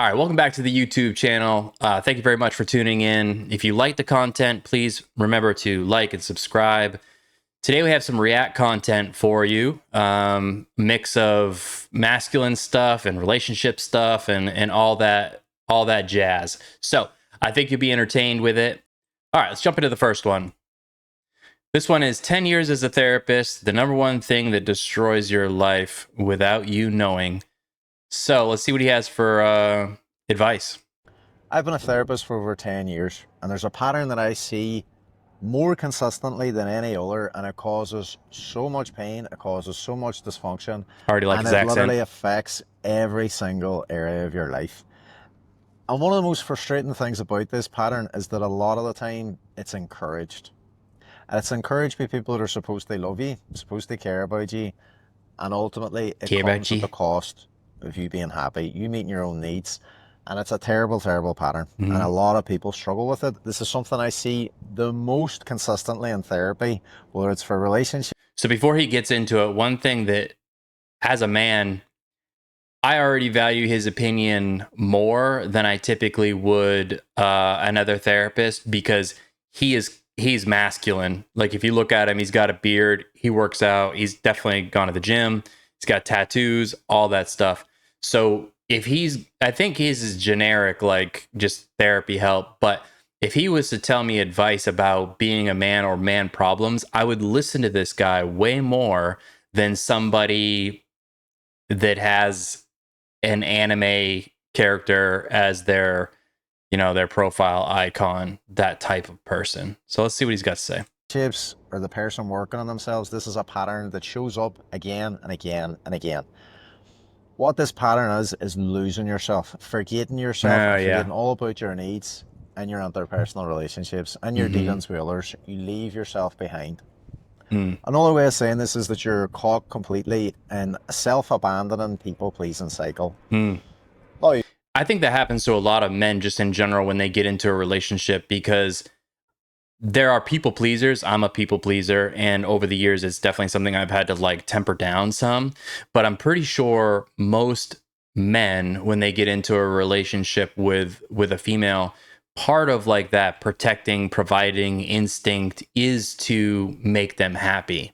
All right, welcome back to the YouTube channel. Thank you very much for tuning in. If you like the content, please remember to like and subscribe. Today we have some React content for you, mix of masculine stuff and relationship stuff and all that jazz. So I think you'll be entertained with it. All right, let's jump into the first one. This one is 10 years as a therapist, the number one thing that destroys your life without you knowing. So let's see what he has for advice. I've been a therapist for over 10 years, and there's a pattern that I see more consistently than any other, and it causes so much pain, it causes so much dysfunction, I already like and his it accent. literally affects every single area of your life. And one of the most frustrating things about this pattern is that a lot of the time it's encouraged. And it's encouraged by people that are supposed to love you, supposed to care about you, and ultimately it Care about comes at you. the cost of you being happy, you meeting your own needs. And it's a terrible, terrible pattern. And a lot of people struggle with it. This is something I see the most consistently in therapy, whether it's for relationships. So before he gets into it, one thing that as a man, I already value his opinion more than I typically would another therapist because he's masculine. Like if you look at him, he's got a beard, he works out, he's definitely gone to the gym, he's got tattoos, all that stuff. So if I think his is generic, like just therapy help. But if he was to tell me advice about being a man or man problems, I would listen to this guy way more than somebody that has an anime character as their profile icon, that type of person. So let's see what he's got to say. Or the person working on themselves, this is a pattern that shows up again and again and again. What this pattern is losing yourself, forgetting yourself, Oh and yeah. forgetting all about your needs and your interpersonal relationships and your dealings with others. You leave yourself behind. Another way of saying this is that you're caught completely in a self-abandoning, people-pleasing cycle. Oh, I think that happens to a lot of men just in general when they get into a relationship because there are people pleasers. I'm a people pleaser, and over the years it's definitely something I've had to like temper down some, but I'm pretty sure most men when they get into a relationship with a female, part of like that protecting, providing instinct is to make them happy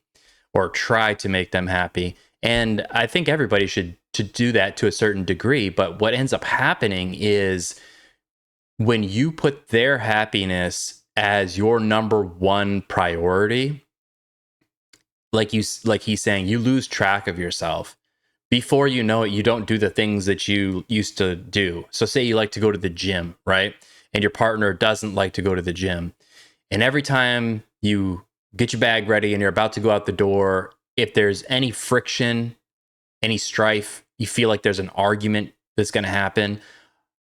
or try to make them happy. And I think everybody should to do that to a certain degree, but what ends up happening is when you put their happiness as your number one priority, like he's saying, you lose track of yourself. Before you know it, you don't do the things that you used to do. So say you like to go to the gym, right? And your partner doesn't like to go to the gym. And every time you get your bag ready and you're about to go out the door, if there's any friction, any strife, you feel like there's an argument that's going to happen,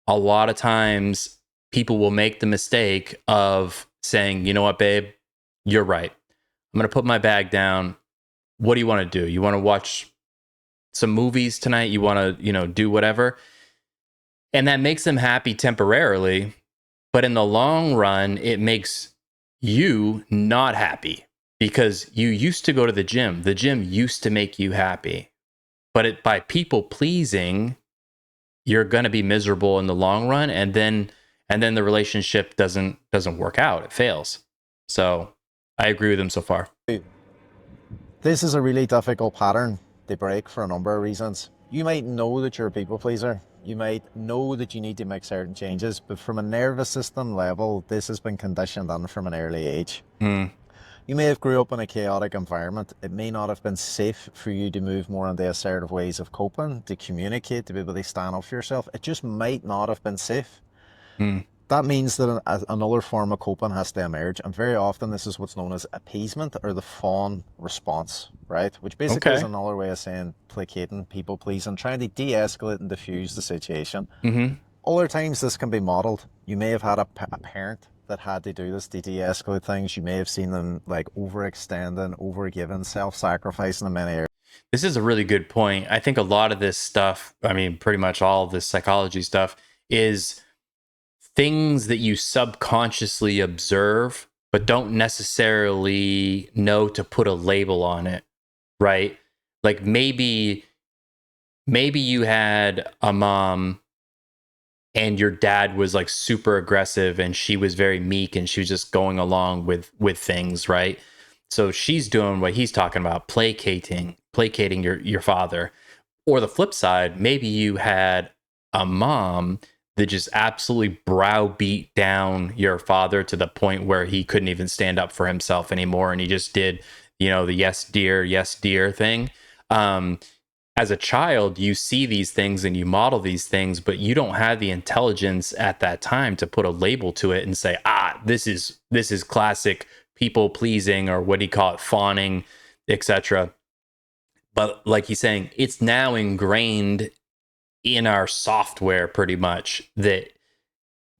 a lot of times people will make the mistake of saying, you know what, babe, you're right. I'm going to put my bag down. What do you want to do? You want to watch some movies tonight? You want to, do whatever? And that makes them happy temporarily. But in the long run, it makes you not happy because you used to go to the gym. The gym used to make you happy. But by people pleasing, you're going to be miserable in the long run, and then the relationship doesn't work out. It fails. So I agree with him so far. this is a really difficult pattern to break for a number of reasons. You might know that you're a people pleaser. You might know that you need to make certain changes, but from a nervous system level, this has been conditioned on from an early age. You may have grew up in a chaotic environment. It may not have been safe for you to move more into assertive ways of coping, to communicate, to be able to stand up for yourself. It just might not have been safe. That means that another form of coping has to emerge, and very often this is what's known as appeasement or the fawn response, right? Which basically is Okay. another way of saying placating, people pleasing, trying to de-escalate and diffuse the situation. Other times this can be modeled. You may have had a parent that had to do this to de-escalate things. You may have seen them like overextending, overgiving, self-sacrificing in many areas. This is a really good point. I think a lot of this stuff, I mean, pretty much all of this psychology stuff, is things that you subconsciously observe, but don't necessarily know to put a label on it, right? Like maybe you had a mom and your dad was like super aggressive and she was very meek and she was just going along with things, right? So she's doing what he's talking about, placating your father. Or the flip side, maybe you had a mom that just absolutely browbeat down your father to the point where he couldn't even stand up for himself anymore, and he just did, the yes dear thing. um as a child, you see these things and you model these things, but you don't have the intelligence at that time to put a label to it and say, this is classic people pleasing, or what do you call it, fawning, etc. But like he's saying, it's now ingrained in our software pretty much that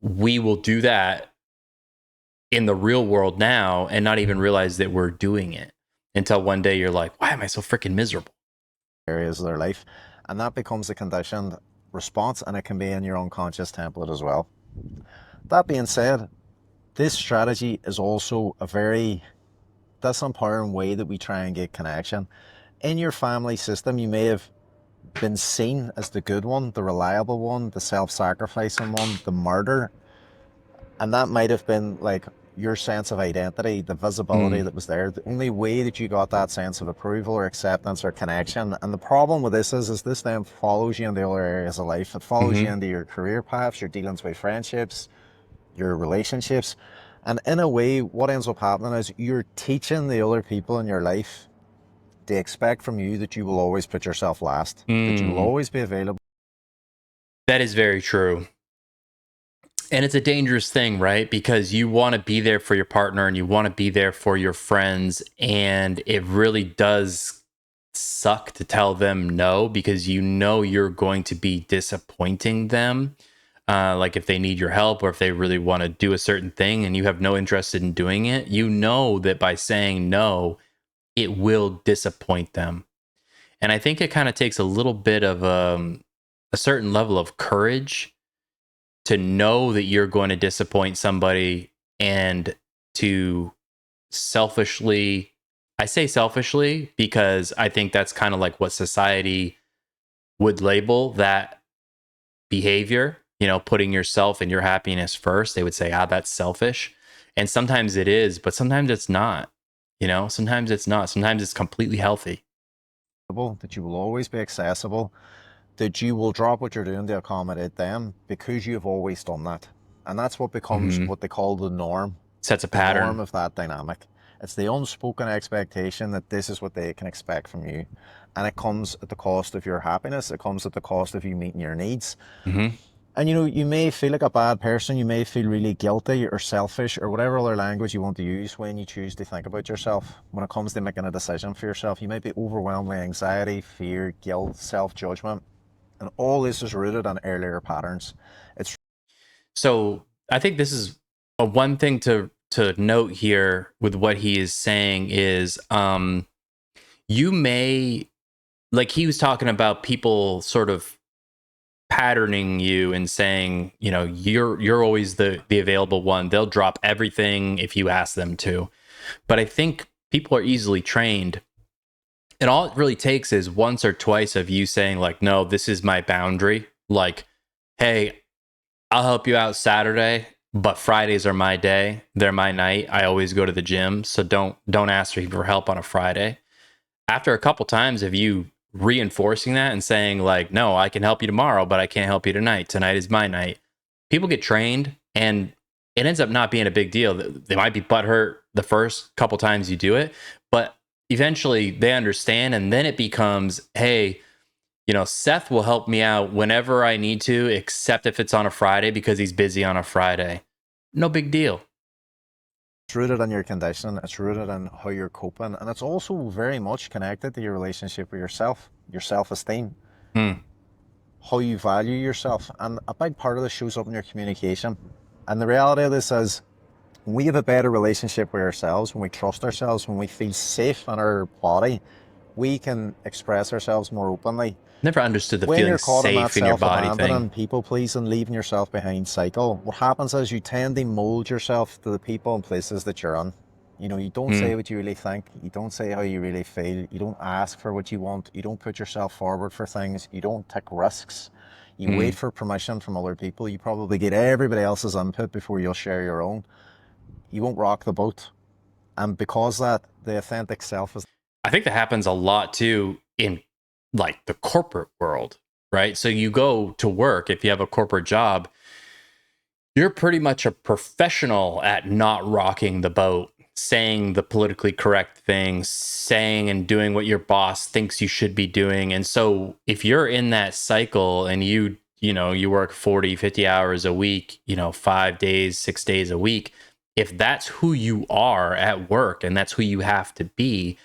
we will do that in the real world now and not even realize that we're doing it until one day you're like, why am I so freaking miserable? Areas of their life, and that becomes a conditioned response, and it can be in your unconscious template as well. That being said, this strategy is also a very disempowering way that we try and get connection. In your family system, you may have been seen as the good one, the reliable one, the self-sacrificing one, the martyr, and that might have been like your sense of identity, the visibility Mm. that was there, the only way that you got that sense of approval or acceptance or connection. And the problem with this is this then follows you in the other areas of life. It follows you Mm-hmm. into your career paths, your dealings with friendships, your relationships. And in a way, what ends up happening is you're teaching the other people in your life, they expect from you that you will always put yourself last, that you will Mm. always be available. That is very true. And it's a dangerous thing, right? Because you want to be there for your partner and you want to be there for your friends. And it really does suck to tell them no, because you're going to be disappointing them. Like if they need your help or if they really want to do a certain thing and you have no interest in doing it, you know that by saying no, it will disappoint them. And I think it kind of takes a little bit of a certain level of courage to know that you're going to disappoint somebody and to selfishly, I say selfishly because I think that's kind of like what society would label that behavior, putting yourself and your happiness first. They would say, that's selfish. And sometimes it is, but sometimes it's not. Sometimes it's not. Sometimes it's completely healthy. That you will always be accessible, that you will drop what you're doing to accommodate them because you've always done that. And that's what becomes Hmm. what they call the norm, Sets a the norm pattern. of that dynamic. It's the unspoken expectation that this is what they can expect from you. And it comes at the cost of your happiness, it comes at the cost of you meeting your needs. Hmm. And you may feel like a bad person, you may feel really guilty or selfish or whatever other language you want to use when you choose to think about yourself. When it comes to making a decision for yourself, you might be overwhelmed with anxiety, fear, guilt, self judgment. And all this is rooted on earlier patterns. It's So I think this is a one thing to note here with what he is saying is you may, like he was talking about people sort of patterning you and saying, you're always the available one. They'll drop everything if you ask them to. But I think people are easily trained. And all it really takes is once or twice of you saying like, no, this is my boundary. Like, hey, I'll help you out Saturday, but Fridays are my day. They're my night. I always go to the gym, so don't ask me for help on a Friday. After a couple times of you reinforcing that and saying like, no, I can help you tomorrow, but I can't help you tonight. Tonight is my night. People get trained, and it ends up not being a big deal. They might be butthurt the first couple times you do it, but eventually they understand, and then it becomes, hey, Seth will help me out whenever I need to, except if it's on a Friday because he's busy on a Friday. No big deal. rooted in your condition, it's rooted in how you're coping, and it's also very much connected to your relationship with yourself, your self esteem, Hmm. how you value yourself. And a big part of this shows up in your communication. And the reality of this is, when we have a better relationship with ourselves, when we trust ourselves, when we feel safe in our body, we can express ourselves more openly. Never understood the When feeling you're caught in that safe in your body thing. self-abandoning, people-pleasing, leaving yourself behind cycle, what happens is you tend to mold yourself to the people and places that you're in. You don't Hmm. say what you really think. You don't say how you really feel. You don't ask for what you want. You don't put yourself forward for things. You don't take risks. You wait Mm. for permission from other people. You probably get everybody else's input before you'll share your own. You won't rock the boat. And because that, the authentic self is I think that happens a lot too in like the corporate world, right? So you go to work, if you have a corporate job, you're pretty much a professional at not rocking the boat, saying the politically correct things, saying and doing what your boss thinks you should be doing. And so if you're in that cycle and you work 40, 50 hours a week, 5 days, 6 days a week, if that's who you are at work and that's who you have to be,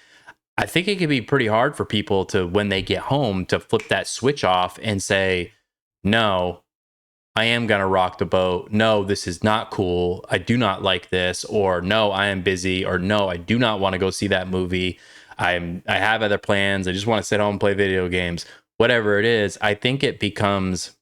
I think it can be pretty hard for people to, when they get home, to flip that switch off and say, no, I am going to rock the boat. No, this is not cool. I do not like this. Or no, I am busy. Or no, I do not want to go see that movie. I have other plans. I just want to sit home and play video games. Whatever it is, I think it becomes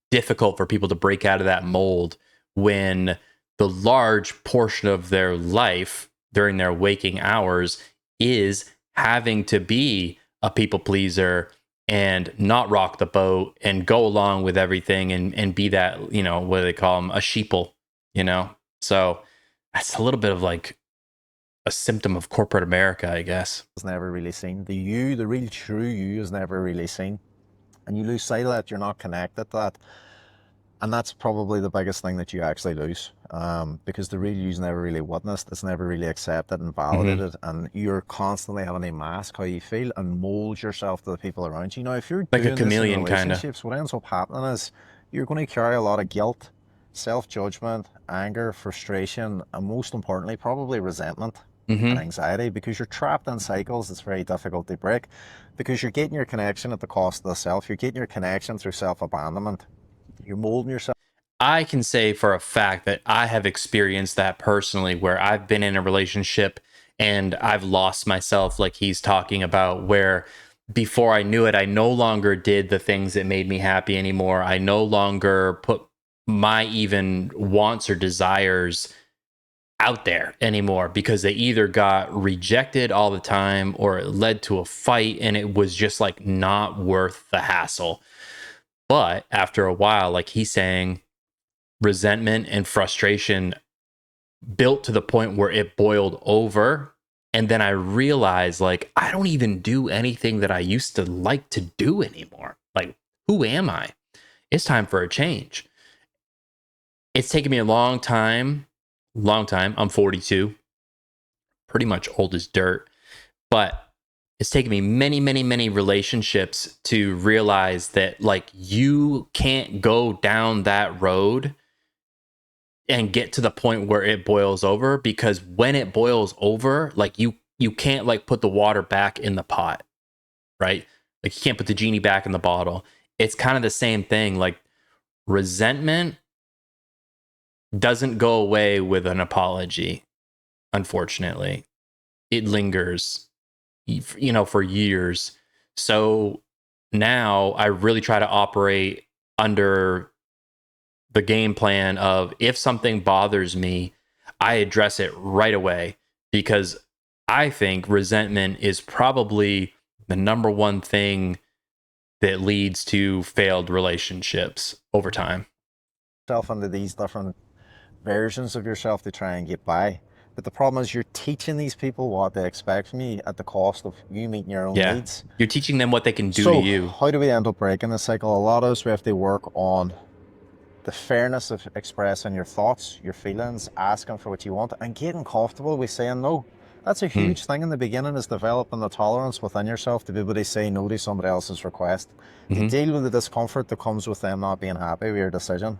difficult for people to break out of that mold when the large portion of their life during their waking hours is having to be a people pleaser and not rock the boat and go along with everything and be that, what do they call them? A sheeple. So that's a little bit of like a symptom of corporate America, I guess. never really seen. The you, the real true you, is never really seen. And you lose sight of that, you're not connected to that. And that's probably the biggest thing that you actually lose, because the real you's never really witnessed, it's never really accepted and Hmm. validated, and you're constantly having to mask how you feel and mold yourself to the people around you. Now, if you're Like a doing this in chameleon, kind of. relationships, what ends up happening is you're going to carry a lot of guilt, self-judgment, anger, frustration, and most importantly, probably resentment and Hmm. anxiety, because you're trapped in cycles that's very difficult to break, because you're getting your connection at the cost of the self, you're getting your connection through self-abandonment, you're molding yourself. I can say for a fact that I have experienced that personally, where I've been in a relationship and I've lost myself, like he's talking about, where before I knew it, I no longer did the things that made me happy anymore. I no longer put my even wants or desires out there anymore because they either got rejected all the time or it led to a fight and it was just like not worth the hassle. But after a while, like he's saying, resentment and frustration built to the point where it boiled over. And then I realized, like, I don't even do anything that I used to like to do anymore. Like, who am I? It's time for a change. It's taken me a long time, long time. I'm 42, pretty much old as dirt. But it's taken me many, many, many relationships to realize that, like, you can't go down that road and get to the point where it boils over, because when it boils over, like you can't like put the water back in the pot, right? Like you can't put the genie back in the bottle. It's kind of the same thing. Like resentment doesn't go away with an apology, unfortunately. It lingers, for years. So now I really try to operate under the game plan of, if something bothers me, I address it right away, because I think resentment is probably the number one thing that leads to failed relationships over time. Into these different versions of yourself to try and get by. But the problem is you're teaching these people what they expect from you at the cost of you meeting your own Yeah. needs. You're teaching them what they can do to So you. how do we end up breaking the cycle? A lot of us, we have to work on the fairness of expressing your thoughts, your feelings, asking for what you want, and getting comfortable with saying no. That's a Hmm. huge thing in the beginning, is developing the tolerance within yourself to be able to say no to somebody else's request, to Hmm. deal with the discomfort that comes with them not being happy with your decision,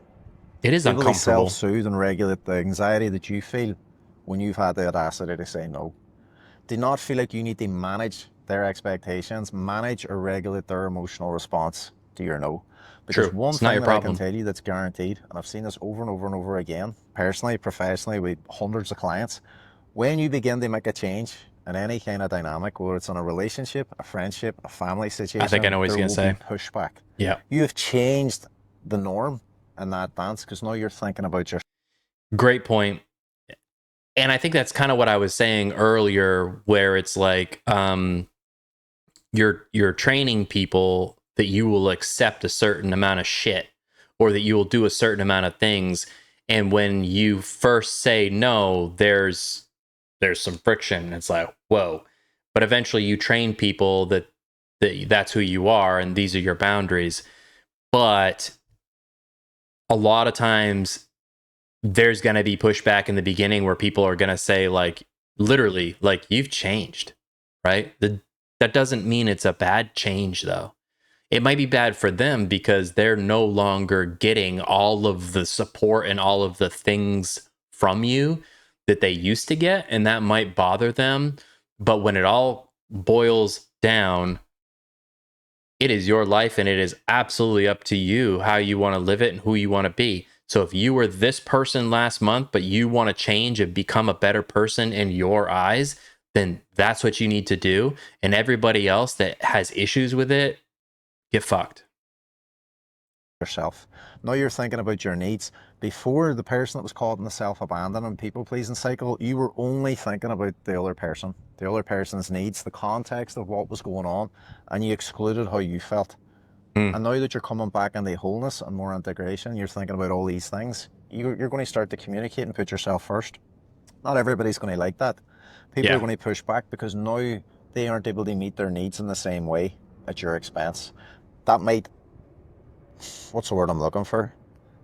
It is be able to uncomfortable. self-soothe and regulate the anxiety that you feel when you've had the audacity to say no. Do not feel like you need to manage their expectations, manage or regulate their emotional response to your no. Because True. one It's not thing your that I can problem. tell you that's guaranteed, and I've seen this over and over and over again, personally, professionally, with hundreds of clients, when you begin to make a change in any kind of dynamic, whether it's in a relationship, a friendship, a family I think I know situation, what he's there going to will be say. pushback. Yeah. You have changed the norm in that dance, because now you're thinking about your. Great point. And I think that's kind of what I was saying earlier, where it's like, you're training people that you will accept a certain amount of shit, or that you will do a certain amount of things. And when you first say no, there's some friction. It's like, whoa. But eventually you train people that's who you are and these are your boundaries. But a lot of times there's going to be pushback in the beginning where people are going to say, like, literally, like, you've changed, right? That doesn't mean it's a bad change, though. It might be bad for them because they're no longer getting all of the support and all of the things from you that they used to get, and that might bother them. But when it all boils down, it is your life, and it is absolutely up to you how you want to live it and who you want to be. So if you were this person last month, but you want to change and become a better person in your eyes, then that's what you need to do. And everybody else that has issues with it, get fucked. Yourself. Now you're thinking about your needs. Before, the person that was caught in the self-abandonment people-pleasing cycle, you were only thinking about the other person's needs, the context of what was going on, and you excluded how you felt. Mm. And now that you're coming back into wholeness and more integration, you're thinking about all these things. You're going to start to communicate and put yourself first. Not everybody's going to like that. People are Yeah. going to push back because now they aren't able to meet their needs in the same way at your expense. That might, what's the word I'm looking for?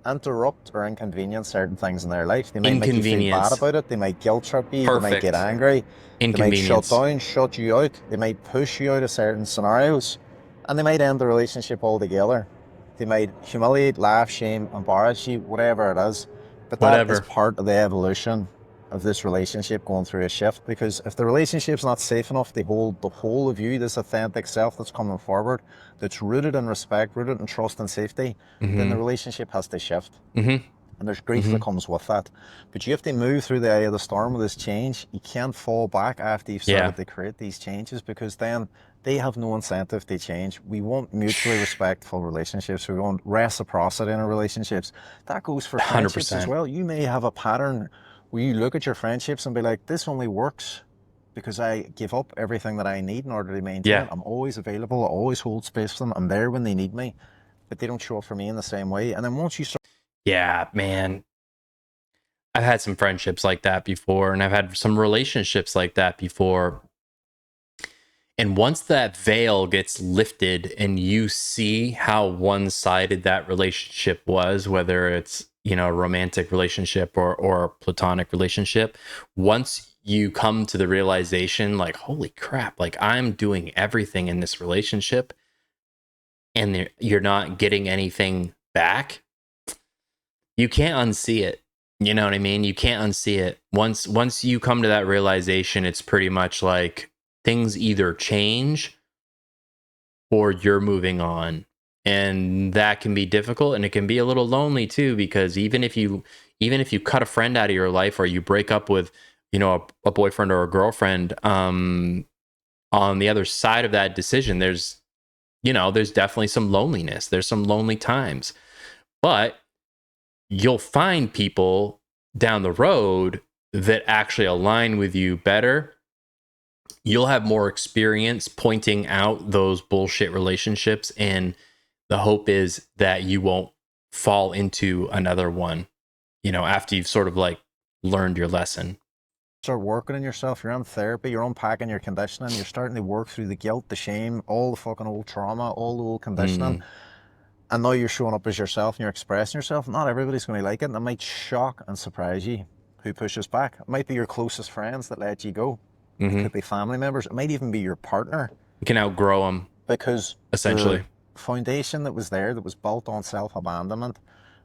Interrupt or inconvenience certain things in their life. They might make you feel bad Inconvenience. about it. They might guilt trip you. They might get Perfect. angry. They might shut Inconvenience. down, shut you out. They might push you out of certain scenarios. And they might end the relationship altogether. They might humiliate, laugh, shame, embarrass you, whatever it is. But that is Whatever. part of the evolution of this relationship going through a shift. Because if the relationship's not safe enough to hold the whole of you, this authentic self that's coming forward, that's rooted in respect, rooted in trust and safety, then the Mm-hmm. relationship has to shift. Mm-hmm. And there's grief Mm-hmm. that comes with that. But you have to move through the eye of the storm with this change. You can't fall back after you've Yeah. started to create these changes, because then they have no incentive to change. We want mutually respectful relationships. We want reciprocity in our relationships. That goes for friendships as 100%. well. You may have a pattern where you look at your friendships and be like, this only works because I give up everything that I need in order to maintain Yeah. it. I'm always available. I always hold space for them. I'm there when they need me, but they don't show up for me in the same way. And then once you start, Yeah, man. I've had some friendships like that before, and I've had some relationships like that before. And once that veil gets lifted and you see how one-sided that relationship was, whether it's, a romantic relationship or a platonic relationship, once you come to the realization, like, holy crap, like, I'm doing everything in this relationship and you're not getting anything back, you can't unsee it. You know what I mean? You can't unsee it. Once you come to that realization, it's pretty much like things either change or you're moving on. And that can be difficult, and it can be a little lonely too, because even if you cut a friend out of your life, or you break up with, a boyfriend or a girlfriend, on the other side of that decision, there's definitely some loneliness. There's some lonely times. But you'll find people down the road that actually align with you better. You'll have more experience pointing out those bullshit relationships, and the hope is that you won't fall into another one, after you've sort of like learned your lesson. working on yourself, you're in therapy, you're unpacking your conditioning, you're starting to work through the guilt, the shame, all the fucking old trauma, all the old conditioning. Mm, And now you're showing up as yourself and you're expressing yourself. Not everybody's going to like it, and it might shock and surprise you who pushes back. It might be your closest friends that let you go. It hmm could be family members. It might even be your partner, You can outgrow them, because the essentially. foundation that was there, that was built on self-abandonment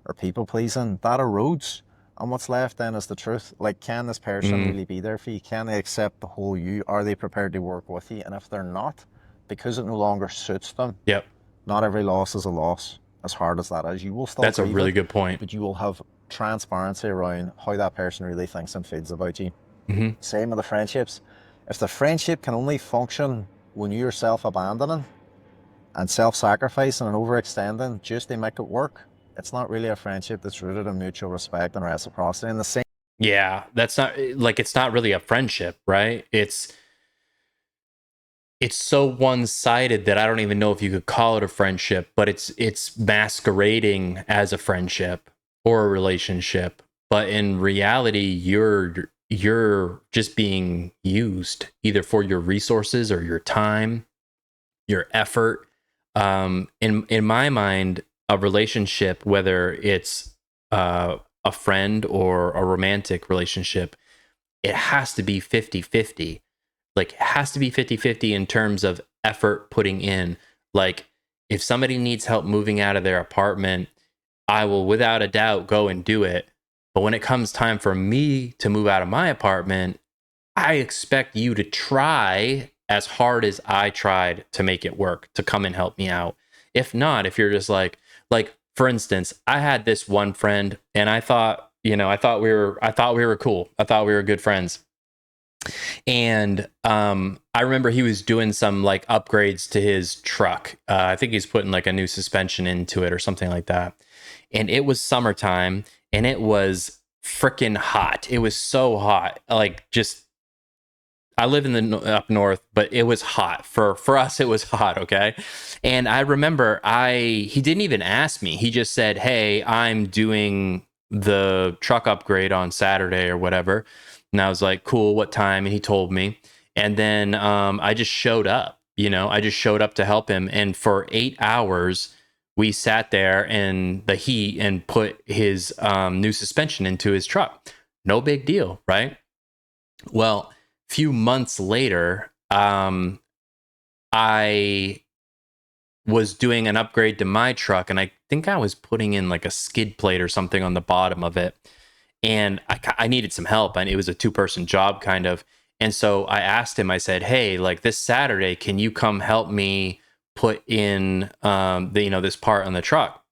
or people-pleasing, that erodes. And what's left then is the truth. Like, can this person Mm, really be there for you? Can they accept the whole you? Are they prepared to work with you? And if they're not, because it no longer suits them, yep. not every loss is a loss, as hard as that is. You will still That's a grieve really it, good point. but you will have transparency around how that person really thinks and feels about you. Hmm. Same with the friendships. If the friendship can only function when you're self-abandoning and self-sacrificing and overextending just to make it work, it's not really a friendship that's rooted in mutual respect and reciprocity. And the same Yeah, that's not like, it's not really a friendship, right? it's so one-sided that I don't even know if you could call it a friendship, but it's masquerading as a friendship or a relationship. But in reality, you're just being used either for your resources or your time, your effort. In my mind, a relationship, whether it's a friend or a romantic relationship, it has to be 50-50. Like, it has to be 50-50 in terms of effort putting in. Like, if somebody needs help moving out of their apartment, I will without a doubt go and do it. But when it comes time for me to move out of my apartment, I expect you to try as hard as I tried to make it work, to come and help me out. If not, if you're just like for instance, I had this one friend and I thought, I thought we were cool. I thought we were good friends. And I remember he was doing some like upgrades to his truck. I think he's putting like a new suspension into it or something like that. And it was summertime and it was freaking hot. It was so hot. Like, just, I live in the up north, but it was hot for us. It was hot, okay. And I remember he didn't even ask me. He just said, "Hey, I'm doing the truck upgrade on Saturday or whatever." And I was like, "Cool, what time?" And he told me. And then I just showed up. I just showed up to help him. And for 8 hours, we sat there in the heat and put his new suspension into his truck. No big deal, right? Well, few months later, I was doing an upgrade to my truck, and I think I was putting in like a skid plate or something on the bottom of it. And I needed some help, and it was a two-person job kind of. And so I asked him, I said, "Hey, like this Saturday, can you come help me put in this part on the truck?"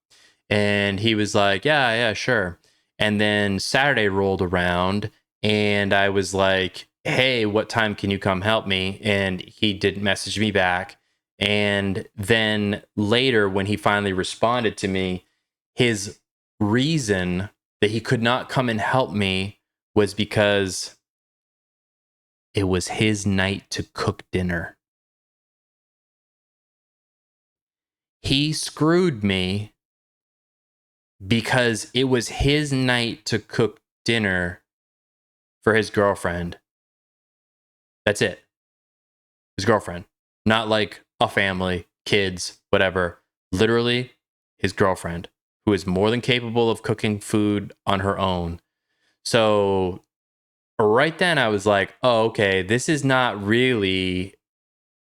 And he was like, "Yeah, yeah, sure." And then Saturday rolled around and I was like, "Hey, what time can you come help me?" And he didn't message me back. And then later, when he finally responded to me, his reason that he could not come and help me was because it was his night to cook dinner. He screwed me because it was his night to cook dinner for his girlfriend. That's it. His girlfriend. Not like a family, kids, whatever. Literally his girlfriend, who is more than capable of cooking food on her own. So right then I was like, "Oh, okay, this is not really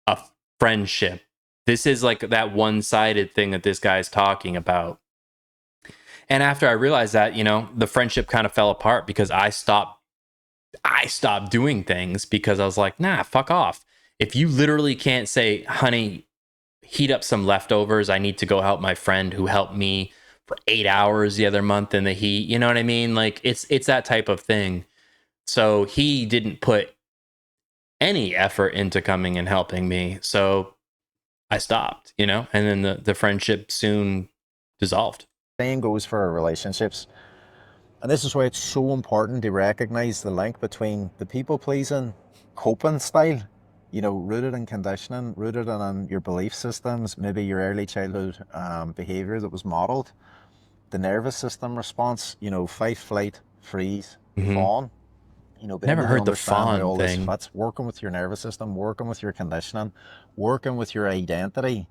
a friendship. This is like that one-sided thing that this guy's talking about." And after I realized that, the friendship kind of fell apart because I stopped doing things because I was like, "Nah, fuck off." If you literally can't say, "Honey, heat up some leftovers. I need to go help my friend who helped me for 8 hours the other month in the heat." You know what I mean? Like, it's that type of thing. So he didn't put any effort into coming and helping me. So I stopped, and then the friendship soon dissolved. Same goes for our relationships. And this is why it's so important to recognize the link between the people pleasing coping style, rooted in conditioning, rooted in your belief systems, maybe your early childhood behavior that was modeled, the nervous system response, fight, flight, freeze, Hmm. fawn, being Never able to heard the understand how fawn all this thing. fits, working with your nervous system, working with your conditioning, working with your identity,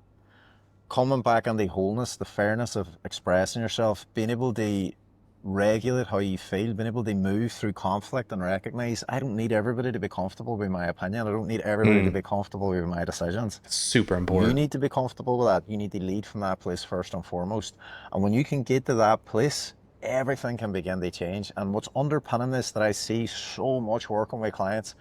coming back on the wholeness, the fairness of expressing yourself, being able to regulate how you feel, being able to move through conflict and recognize I don't need everybody to be comfortable with my opinion. I don't need everybody to Mm, be comfortable with my decisions. super You important. need to be comfortable with that. You need to lead from that place first and foremost. And when you can get to that place, everything can begin to change. And what's underpinning this that I see so much working with clients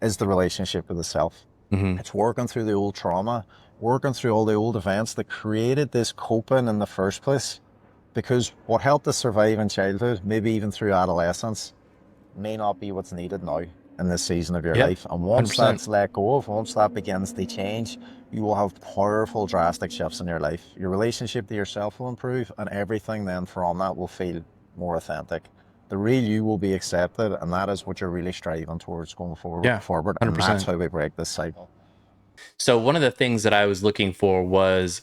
is the relationship with the self. Hmm. It's working through the old trauma, working through all the old events that created this coping in the first place. Because what helped us survive in childhood, maybe even through adolescence, may not be what's needed now in this season of your Yep. life. And once 100%. that's let go of, once that begins to change, you will have powerful, drastic shifts in your life. Your relationship to yourself will improve, and everything then from that will feel more authentic. The real you will be accepted, and that is what you're really striving towards going Yeah. forward. And that's 100%. how we break this cycle. So one of the things that I was looking for was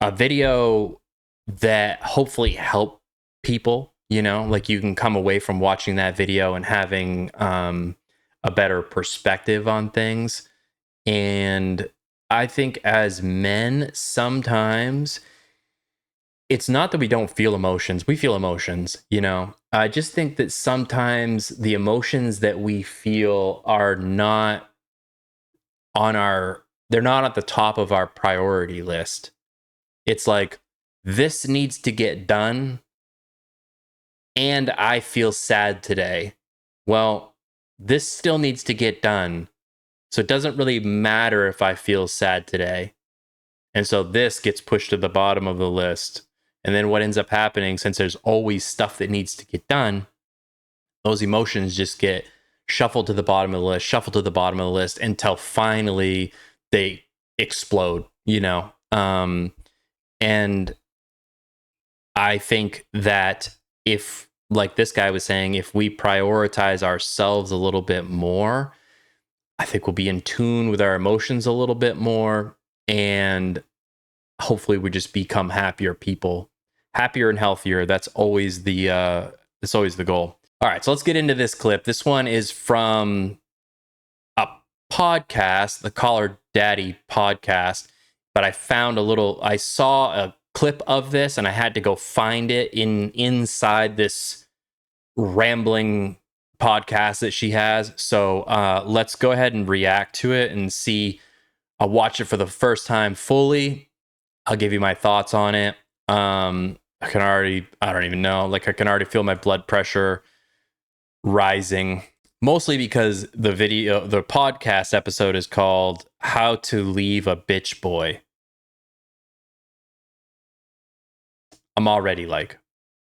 a video that hopefully help people, you know, like you can come away from watching that video and having a better perspective on things. And I think as men, sometimes it's not that we don't feel emotions. We feel emotions, you know. I just think that sometimes the emotions that we feel are not on our, they're not at the top of our priority list. It's like, this needs to get done and I feel sad today. Well, this still needs to get done. So it doesn't really matter if I feel sad today. And so this gets pushed to the bottom of the list. And then what ends up happening, since there's always stuff that needs to get done, those emotions just get shuffled to the bottom of the list, shuffled to the bottom of the list until finally they explode, you know? And I think that if, like this guy was saying, if we prioritize ourselves a little bit more, I think we'll be in tune with our emotions a little bit more. And hopefully we just become happier people, happier and healthier. That's always the goal. All right, so let's get into this clip. This one is from a podcast, the Caller Daddy podcast, but I saw a clip of this and I had to go find it inside this rambling podcast that she has. So let's go ahead and react to it and see. I'll watch it for the first time fully. I'll give you my thoughts on it. I don't even know. Like I can already feel my blood pressure rising, mostly because the podcast episode is called How to Leave a Bitch Boy. I'm already like,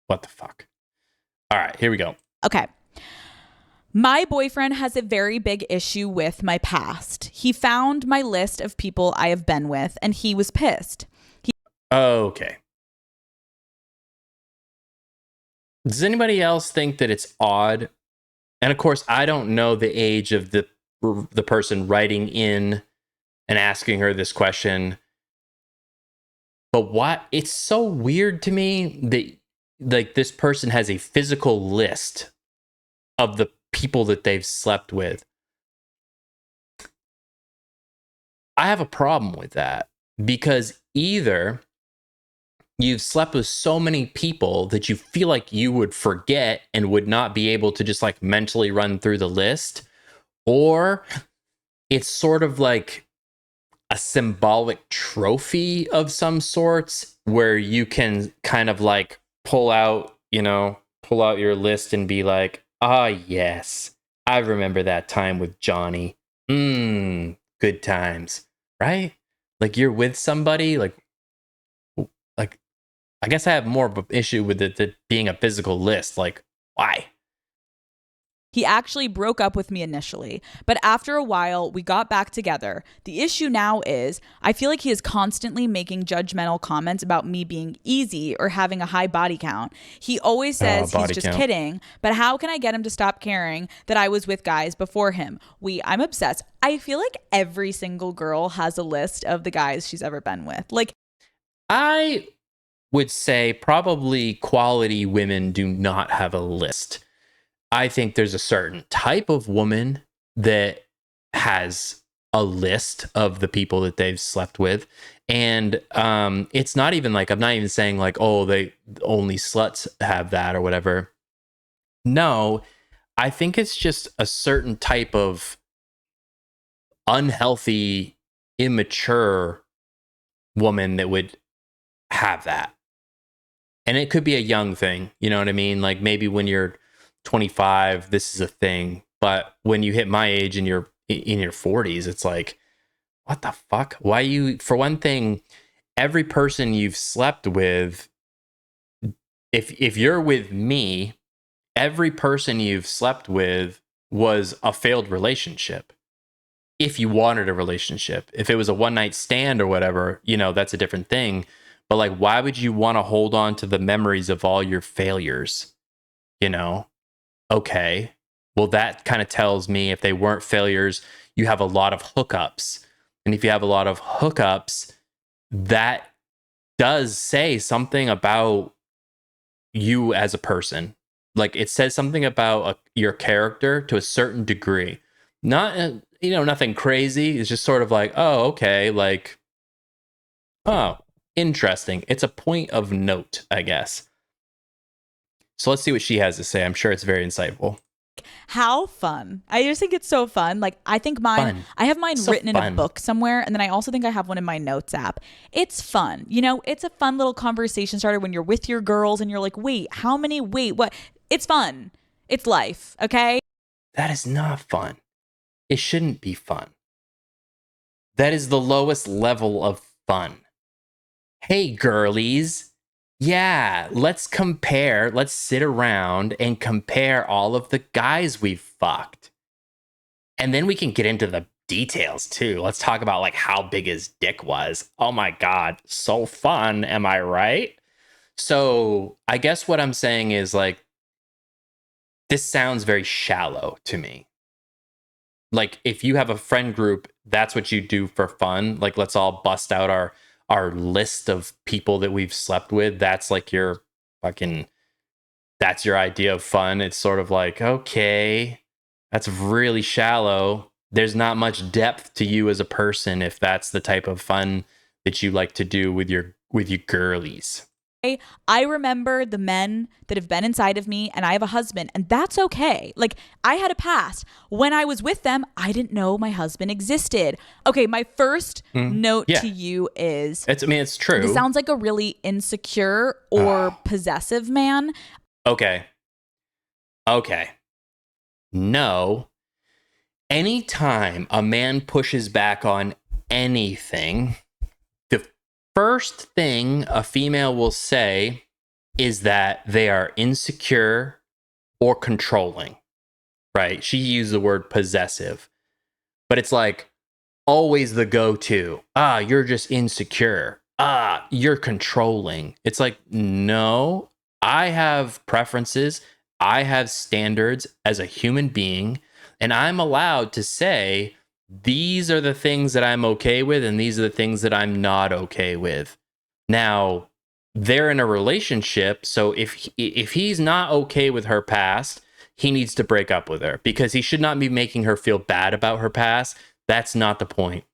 what the fuck? All right, here we go. Okay. My boyfriend has a very big issue with my past. He found my list of people I have been with and he was pissed. Okay. Does anybody else think that it's odd? And of course, I don't know the age of the person writing in and asking her this question. But what? It's so weird to me that like this person has a physical list of the people that they've slept with. I have a problem with that because either you've slept with so many people that you feel like you would forget and would not be able to just like mentally run through the list, or it's sort of like a symbolic trophy of some sorts where you can kind of like pull out your list and be like, ah, yes, I remember that time with Johnny. Good times, right? Like you're with somebody, like I guess I have more of an issue with it being a physical list. Like, why? He actually broke up with me initially, but after a while, we got back together. The issue now is I feel like he is constantly making judgmental comments about me being easy or having a high body count. He always says he's just kidding, but how can I get him to stop caring that I was with guys before him? I'm obsessed. I feel like every single girl has a list of the guys she's ever been with. Like, I would say probably quality women do not have a list. I think there's a certain type of woman that has a list of the people that they've slept with. And it's not even like, I'm not even saying like, oh, they only sluts have that or whatever. No, I think it's just a certain type of unhealthy, immature woman that would have that. And it could be a young thing, you know what I mean? Like maybe when you're 25, this is a thing. But when you hit my age and you're in your 40s, it's like, what the fuck? For one thing, every person you've slept with, if you're with me, every person you've slept with was a failed relationship. If you wanted a relationship, if it was a one night stand or whatever, that's a different thing. But like, why would you want to hold on to the memories of all your failures? Okay. Well, that kind of tells me if they weren't failures, you have a lot of hookups. and if you have a lot of hookups, that does say something about you as a person. Like it says something about your character to a certain degree. Not, nothing crazy. It's just sort of like, oh, okay, like, oh, interesting. It's a point of note, I guess. So let's see what she has to say. I'm sure it's very insightful. How fun. I just think it's so fun. Like, I think Fun. I have mine So written in a fun. book somewhere. And then I also think I have one in my notes app. It's fun. It's a fun little conversation starter when you're with your girls and you're like, wait, what? It's fun. It's life. Okay. That is not fun. It shouldn't be fun. That is the lowest level of fun. Hey, girlies. Yeah, let's compare. Let's sit around and compare all of the guys we've fucked. And then we can get into the details too. Let's talk about like how big his dick was. Oh my God, so fun. Am I right? So I guess what I'm saying is like, this sounds very shallow to me. Like if you have a friend group, that's what you do for fun. Like let's all bust out our list of people that we've slept with. That's like your fucking, that's your idea of fun. It's sort of like, okay, that's really shallow. There's not much depth to you as a person if that's the type of fun that you like to do with your girlies. I remember the men that have been inside of me, and I have a husband, and that's okay. Like, I had a past. When I was with them, I didn't know my husband existed. Okay, my first note Yeah. to you is It's true. this sounds like a really insecure or possessive man. Okay. No. Anytime a man pushes back on anything, the first thing a female will say is that they are insecure or controlling, right? She used the word possessive, but it's like always the go-to. You're just insecure. You're controlling. It's like, no, I have preferences. I have standards as a human being, and I'm allowed to say, these are the things that I'm okay with, and these are the things that I'm not okay with. Now, they're in a relationship, so if he's not okay with her past, he needs to break up with her because he should not be making her feel bad about her past. That's not the point.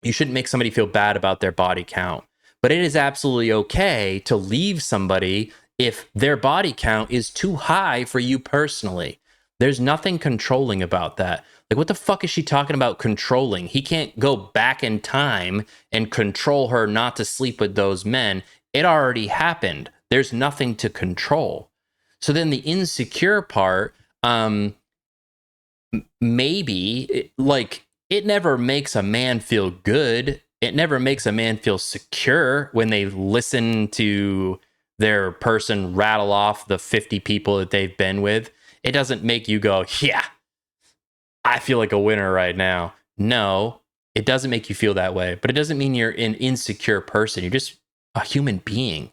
You shouldn't make somebody feel bad about their body count. But it is absolutely okay to leave somebody if their body count is too high for you personally. There's nothing controlling about that. Like, what the fuck is she talking about controlling? He can't go back in time and control her not to sleep with those men. It already happened. There's nothing to control. So then the insecure part, maybe, like, it never makes a man feel good. It never makes a man feel secure when they listen to their person rattle off the 50 people that they've been with. It doesn't make you go, yeah, I feel like a winner right now. No, it doesn't make you feel that way, but it doesn't mean you're an insecure person. You're just a human being.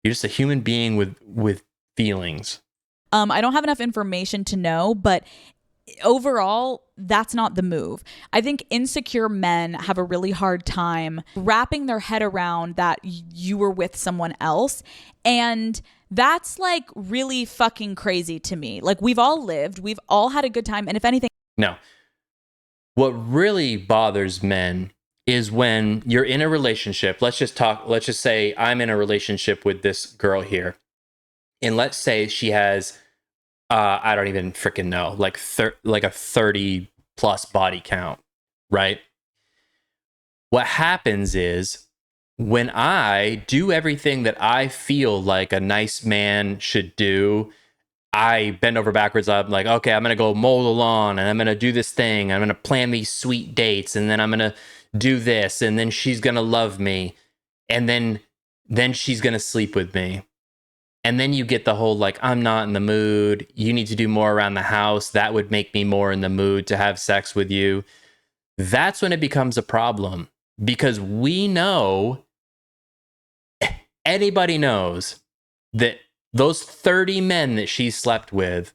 You're just a human being with feelings. I don't have enough information to know, but overall, that's not the move. I think insecure men have a really hard time wrapping their head around that you were with someone else. And that's like really fucking crazy to me. Like, we've all lived, we've all had a good time. And if anything, no. What really bothers men is when you're in a relationship. Let's just say I'm in a relationship with this girl here. And let's say she has, I don't even freaking know, like a 30 plus body count, right? What happens is when I do everything that I feel like a nice man should do, I bend over backwards. I'm like, okay, I'm going to go mow the lawn and I'm going to do this thing. I'm going to plan these sweet dates and then I'm going to do this and then she's going to love me and then she's going to sleep with me. And then you get the whole like, I'm not in the mood. You need to do more around the house. That would make me more in the mood to have sex with you. That's when it becomes a problem because we know, anybody knows that those 30 men that she slept with,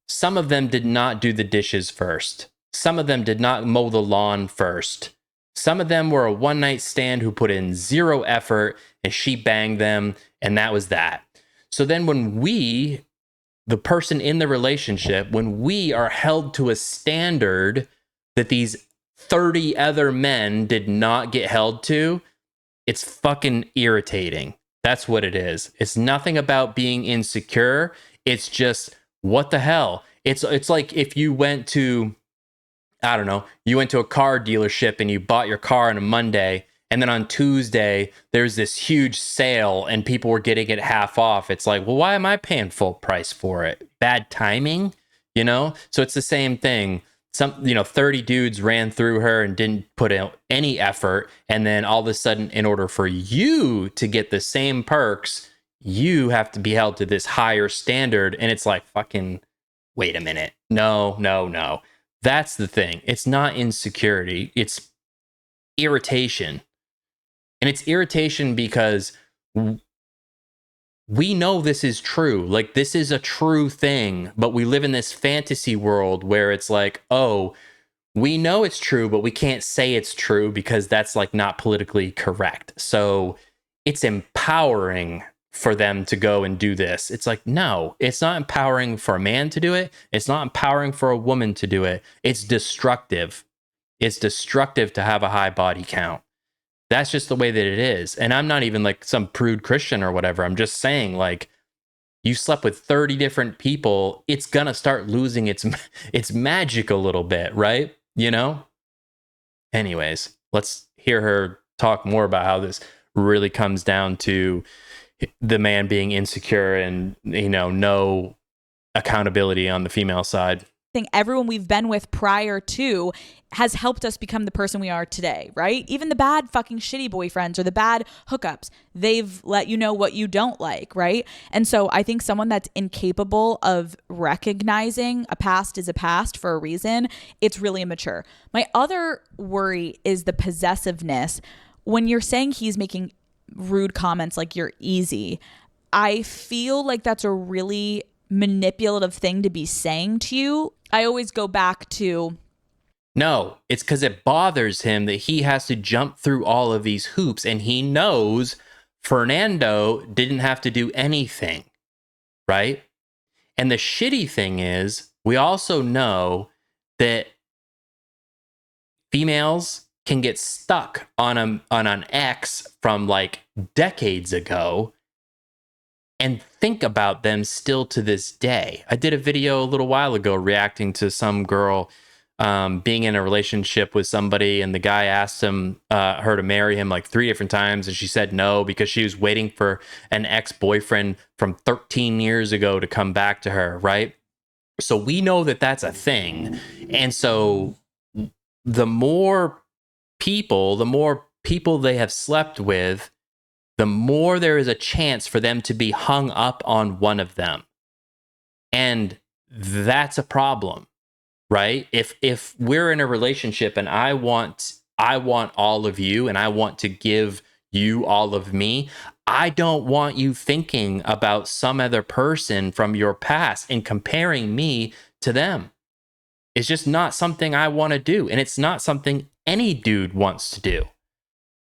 some of them did not do the dishes first. Some of them did not mow the lawn first. Some of them were a one night stand who put in zero effort and she banged them, and that was that. So then when we, the person in the relationship, when we are held to a standard that these 30 other men did not get held to, it's fucking irritating. That's what it is. It's nothing about being insecure. It's just, what the hell? It's like if you went to, I don't know, you went to a car dealership and you bought your car on a Monday, and then on Tuesday there's this huge sale and people were getting it half off. It's like, well, why am I paying full price for it? Bad timing, you know? So it's the same thing. 30 dudes ran through her and didn't put out any effort, and then all of a sudden, in order for you to get the same perks, you have to be held to this higher standard. And it's like, fucking wait a minute. No. That's the thing. It's not insecurity, it's irritation. And it's irritation because we know this is true. Like, this is a true thing, but we live in this fantasy world where it's like, oh, we know it's true, but we can't say it's true because that's like not politically correct. So it's empowering for them to go and do this. It's like, no, it's not empowering for a man to do it. It's not empowering for a woman to do it. It's destructive. It's destructive to have a high body count. That's just the way that it is. And I'm not even like some prude Christian or whatever. I'm just saying, like, you slept with 30 different people, it's gonna start losing its magic a little bit, right? You know? Anyways, let's hear her talk more about how this really comes down to the man being insecure and, you know, no accountability on the female side. Everyone we've been with prior to has helped us become the person we are today, right? Even the bad fucking shitty boyfriends or the bad hookups, they've let you know what you don't like, right? And so I think someone that's incapable of recognizing a past is a past for a reason, it's really immature. My other worry is the possessiveness. When you're saying he's making rude comments like you're easy, I feel like that's a really manipulative thing to be saying to you. I always go back to, no, it's because it bothers him that he has to jump through all of these hoops, and he knows Fernando didn't have to do anything, right? And the shitty thing is, we also know that females can get stuck on an ex from like decades ago and think about them still to this day. I did a video a little while ago reacting to some girl being in a relationship with somebody, and the guy asked her to marry him like 3 different times, and she said no because she was waiting for an ex-boyfriend from 13 years ago to come back to her, right? So we know that that's a thing. And so the more people they have slept with, the more there is a chance for them to be hung up on one of them. And that's a problem, right? If we're in a relationship and I want all of you and I want to give you all of me, I don't want you thinking about some other person from your past and comparing me to them. It's just not something I want to do, and it's not something any dude wants to do.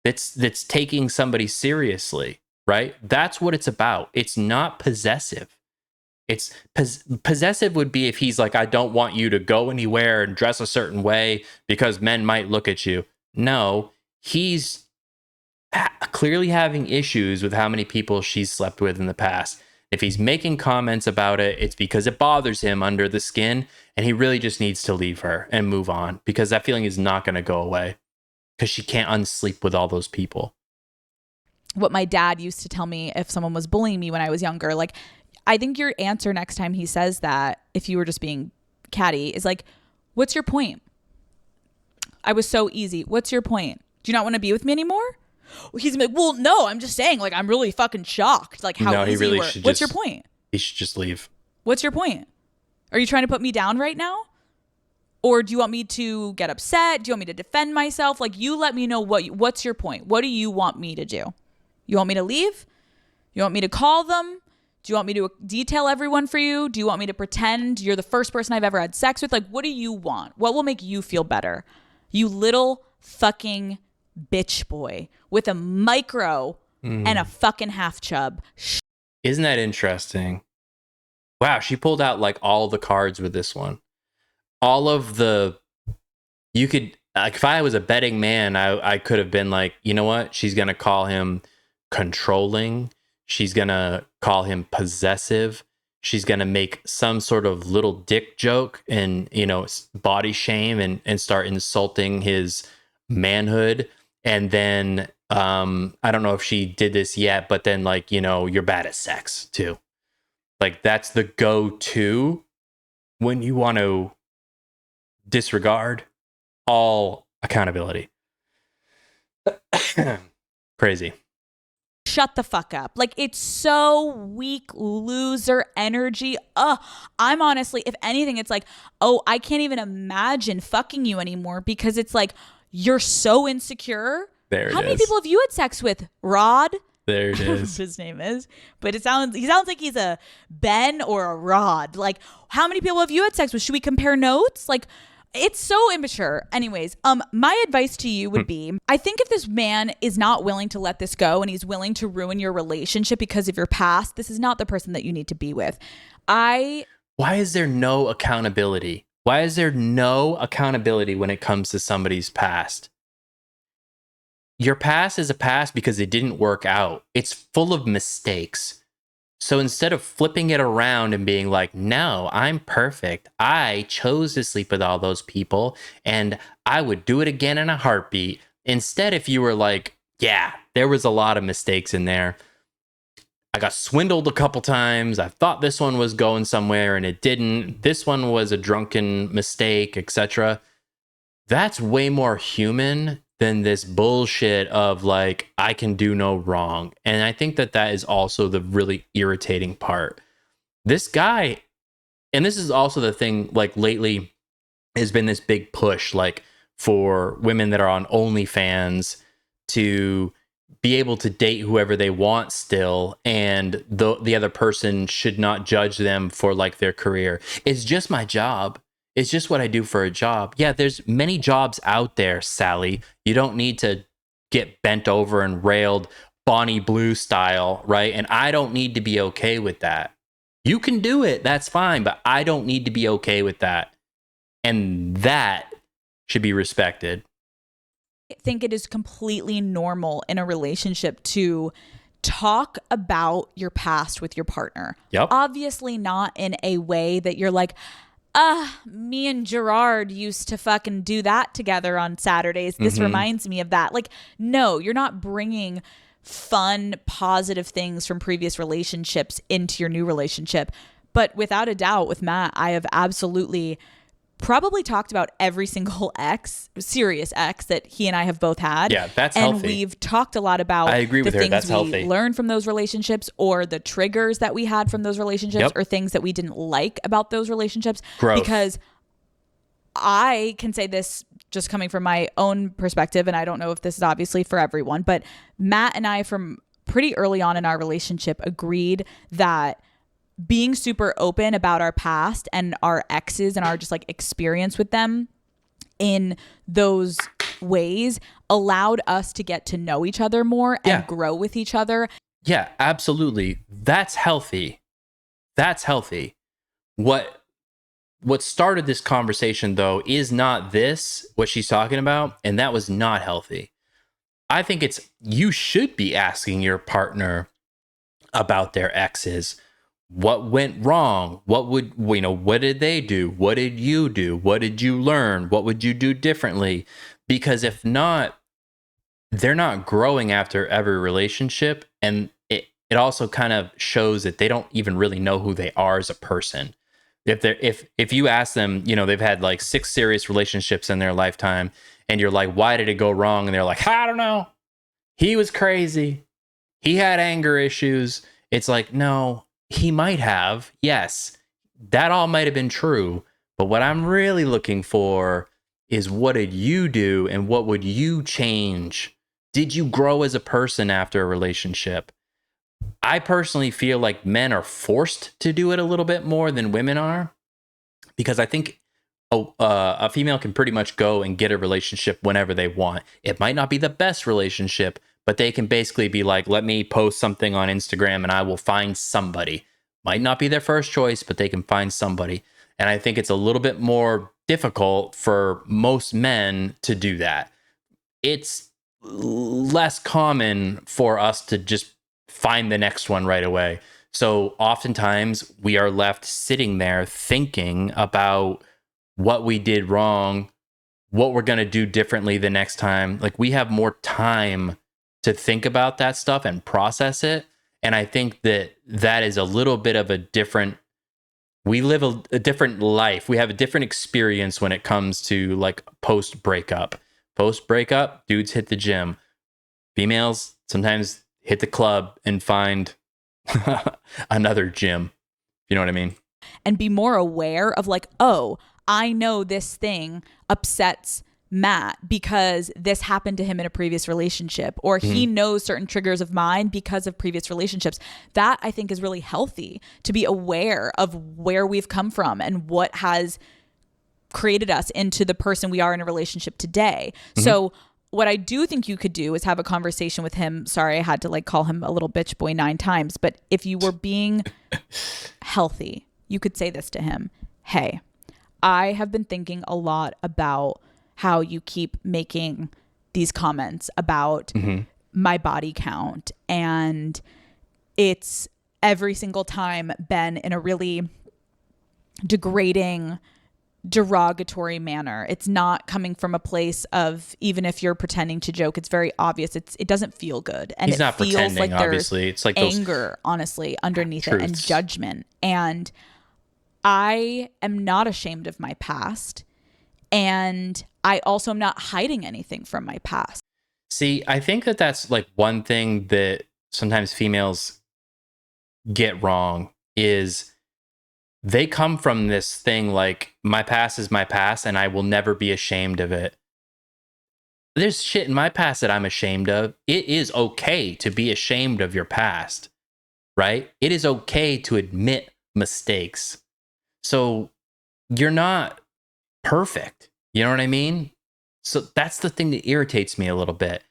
That's taking somebody seriously, right? That's what it's about. It's not possessive. It's possessive would be if he's like, I don't want you to go anywhere and dress a certain way because men might look at you. No, he's clearly having issues with how many people she's slept with in the past. If he's making comments about it, it's because it bothers him under the skin, and he really just needs to leave her and move on, because that feeling is not going to go away. Because she can't unsleep with all those people. What my dad used to tell me if someone was bullying me when I was younger, like, I think your answer next time he says that, if you were just being catty, is like, what's your point? I was so easy. What's your point? Do you not want to be with me anymore? He's like, well, no, I'm just saying, like, I'm really fucking shocked. Like, how easy really you were. What's your point? He should just leave. What's your point? Are you trying to put me down right now? Or do you want me to get upset? Do you want me to defend myself? Like, you let me know what's your point? What do you want me to do? You want me to leave? You want me to call them? Do you want me to detail everyone for you? Do you want me to pretend you're the first person I've ever had sex with? Like, what do you want? What will make you feel better? You little fucking bitch boy with a micro and a fucking half chub. Isn't that interesting? Wow, she pulled out like all the cards with this one. All of the, you could, like, if I was a betting man, I could have been like, you know what? She's going to call him controlling. She's going to call him possessive. She's going to make some sort of little dick joke and, you know, body shame and start insulting his manhood. And then, I don't know if she did this yet, but then, like, you know, you're bad at sex too. Like, that's the go-to when you want to disregard all accountability. Crazy. Shut the fuck up. Like, it's so weak, loser energy. I'm honestly, if anything, it's like, oh, I can't even imagine fucking you anymore, because it's like, you're so insecure. There it is. How many people have you had sex with? Rod? There it is. His name is, but he sounds like he's a Ben or a Rod. Like, how many people have you had sex with? Should we compare notes? Like, it's so immature. Anyways, my advice to you would be, I think if this man is not willing to let this go and he's willing to ruin your relationship because of your past, this is not the person that you need to be with. Why is there no accountability? Why is there no accountability when it comes to somebody's past? Your past is a past because it didn't work out. It's full of mistakes. So instead of flipping it around and being like, no, I'm perfect. I chose to sleep with all those people and I would do it again in a heartbeat. Instead, if you were like, yeah, there was a lot of mistakes in there. I got swindled a couple times. I thought this one was going somewhere and it didn't. This one was a drunken mistake, etc. That's way more human than this bullshit of like, I can do no wrong. And I think that is also the really irritating part. This guy, and this is also the thing, like, lately has been this big push, like, for women that are on OnlyFans to be able to date whoever they want still, and the other person should not judge them for like their career. It's just my job. It's just what I do for a job. Yeah, there's many jobs out there, Sally. You don't need to get bent over and railed Bonnie Blue style, right? And I don't need to be okay with that. You can do it, that's fine, but I don't need to be okay with that. And that should be respected. I think it is completely normal in a relationship to talk about your past with your partner. Yep. Obviously not in a way that you're like, me and Gerard used to fucking do that together on Saturdays. This reminds me of that. Like, no, you're not bringing fun, positive things from previous relationships into your new relationship. But without a doubt, with Matt, I have absolutely probably talked about every single serious ex that he and I have both had. Yeah, that's and healthy. We've talked a lot about I agree with the her. things That's we healthy. learned from those relationships, or the triggers that we had from those relationships, Yep. or things that we didn't like about those relationships. Growth. Because I can say this just coming from my own perspective, and I don't know if this is obviously for everyone, but Matt and I, from pretty early on in our relationship, agreed that being super open about our past and our exes and our just like experience with them in those ways allowed us to get to know each other more and grow with each other. Yeah, absolutely. That's healthy. That's healthy. What started this conversation, though, is not this, what she's talking about, and that was not healthy. I think you should be asking your partner about their exes. What went wrong? What did they do? What did you do? What did you learn? What would you do differently? Because if not, they're not growing after every relationship. And it also kind of shows that they don't even really know who they are as a person. If you ask them, they've had like 6 serious relationships in their lifetime, and you're like, why did it go wrong? And they're like, I don't know. He was crazy. He had anger issues. It's like, no, he might have. Yes, that all might have been true. But what I'm really looking for is, what did you do and what would you change? Did you grow as a person after a relationship? I personally feel like men are forced to do it a little bit more than women are, because I think a female can pretty much go and get a relationship whenever they want. It might not be the best relationship, but they can basically be like, let me post something on Instagram and I will find somebody. Might not be their first choice, but they can find somebody. And I think it's a little bit more difficult for most men to do that. It's less common for us to just find the next one right away. So oftentimes we are left sitting there thinking about what we did wrong, what we're going to do differently the next time. Like, we have more time to think about that stuff and process it. And I think that that is a little bit of a different, we live a different life. We have a different experience when it comes to like post breakup. Post breakup, dudes hit the gym. Females sometimes hit the club and find another gym. You know what I mean? And be more aware of like, oh, I know this thing upsets Matt because this happened to him in a previous relationship, or he knows certain triggers of mine because of previous relationships. That I think is really healthy, to be aware of where we've come from and what has created us into the person we are in a relationship today. So what I do think you could do is have a conversation with him. Sorry, I had to like call him a little bitch boy 9 times, but if you were being healthy, you could say this to him. Hey, I have been thinking a lot about how you keep making these comments about my body count. And it's every single time been in a really degrading, derogatory manner. It's not coming from a place of, even if you're pretending to joke, it's very obvious. It doesn't feel good. And He's it not feels pretending, like there's obviously. It's like anger, honestly, underneath it, and truths. judgment. And I am not ashamed of my past. And I also am not hiding anything from my past. See, I think that that's like one thing that sometimes females get wrong is they come from this thing like, my past is my past and I will never be ashamed of it. There's shit in my past that I'm ashamed of. It is okay to be ashamed of your past, right? It is okay to admit mistakes. So you're not perfect. You know what I mean? So that's the thing that irritates me a little bit.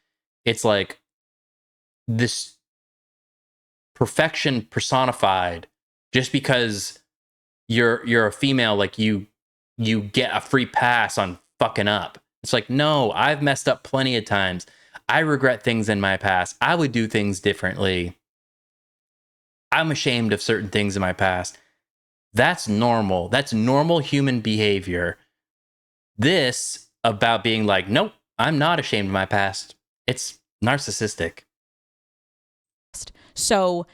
It's like this perfection personified. Just because you're a female, like you get a free pass on fucking up. It's like, no, I've messed up plenty of times. I regret things in my past. I would do things differently. I'm ashamed of certain things in my past. That's normal. That's normal human behavior. This about being like, nope, I'm not ashamed of my past. It's narcissistic. So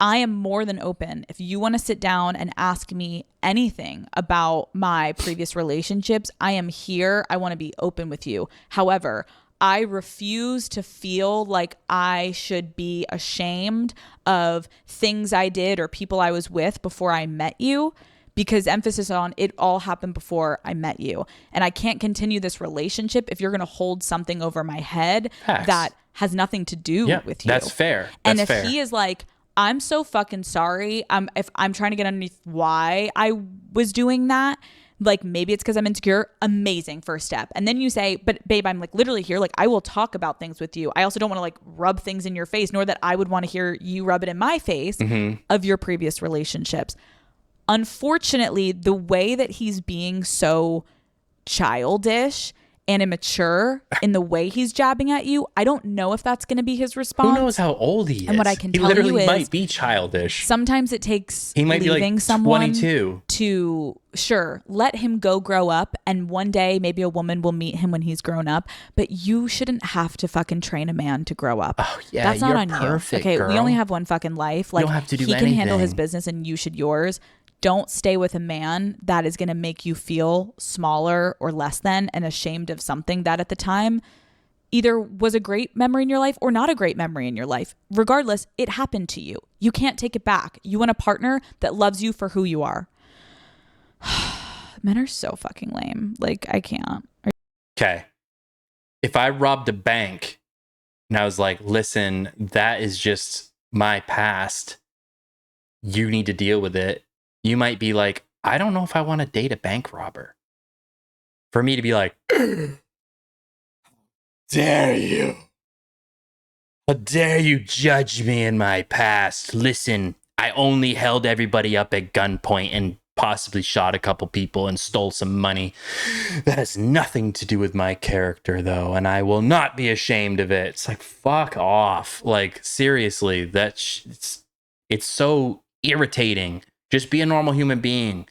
I am more than open. If you want to sit down and ask me anything about my previous relationships, I am here. I want to be open with you. However, I refuse to feel like I should be ashamed of things I did or people I was with before I met you, because emphasis on it all happened before I met you. And I can't continue this relationship if you're going to hold something over my head Facts. that has nothing to do with you. That's fair. And That's if fair. he is like, I'm so fucking sorry, if I'm trying to get underneath why I was doing that, like maybe it's because I'm insecure, amazing first step. And then you say, but babe, I'm like literally here, like I will talk about things with you. I also don't want to like rub things in your face, nor that I would want to hear you rub it in my face of your previous relationships. Unfortunately, the way that he's being so childish and immature in the way he's jabbing at you, I don't know if that's going to be his response. Who knows how old he is? And what I can he tell literally you is, might be childish. sometimes it takes He might leaving be like someone 22. to, sure, let him go grow up, and one day maybe a woman will meet him when he's grown up, but you shouldn't have to fucking train a man to grow up. Oh, yeah, that's not you're on perfect, you. Okay, we girl. only have one fucking life. Like, don't have to do he can handle his anything. business and you should yours. Don't stay with a man that is going to make you feel smaller or less than and ashamed of something that at the time either was a great memory in your life or not a great memory in your life. Regardless, it happened to you. You can't take it back. You want a partner that loves you for who you are. Men are so fucking lame. Like, I can't. Okay. If I robbed a bank and I was like, listen, that is just my past, you need to deal with it. You might be like, I don't know if I want to date a bank robber. for me to be like, dare you? How dare you judge me in my past? Listen, I only held everybody up at gunpoint and possibly shot a couple people and stole some money. That has nothing to do with my character, though, and I will not be ashamed of it. It's like, fuck off. Like, seriously, it's so irritating. Just be a normal human being.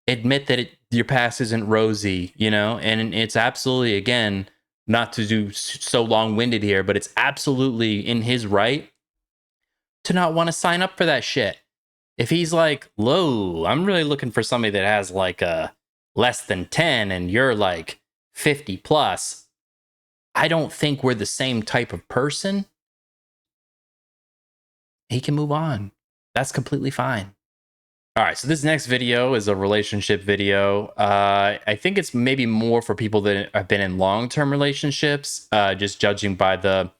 Admit that your past isn't rosy, you know? And it's absolutely, again, not to do so long-winded here, but it's absolutely in his right to not want to sign up for that shit. If he's like, "Low, I'm really looking for somebody that has like a less than 10 and you're like 50 plus," I don't think we're the same type of person. He can move on. That's completely fine. All right, so this next video is a relationship video. I think it's maybe more for people that have been in long-term relationships, just judging by the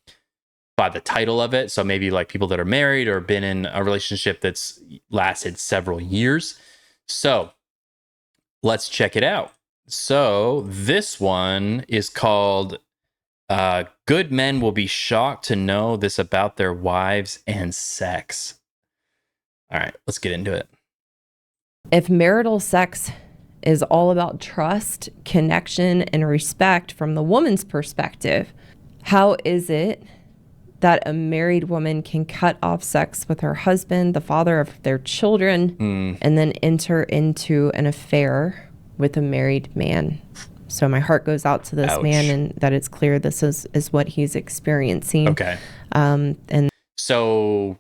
title of it. So maybe like people that are married or been in a relationship that's lasted several years. So let's check it out. So this one is called Good Men Will Be Shocked to Know This About Their Wives and Sex. All right, let's get into it. If marital sex is all about trust, connection, and respect from the woman's perspective, how is it that a married woman can cut off sex with her husband, the father of their children, and then enter into an affair with a married man? So my heart goes out to this Ouch. man, and that it's clear this is what he's experiencing. Okay. And so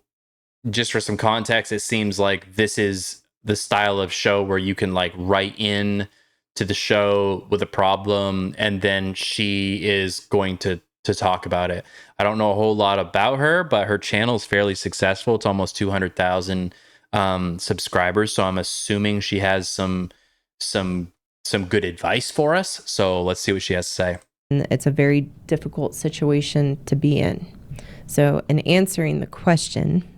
just for some context, it seems like this is the style of show where you can like write in to the show with a problem and then she is going to talk about it. I don't know a whole lot about her, but her channel is fairly successful. It's almost 200,000 subscribers. So I'm assuming she has some good advice for us. So let's see what she has to say. it's a very difficult situation to be in. So in answering the question,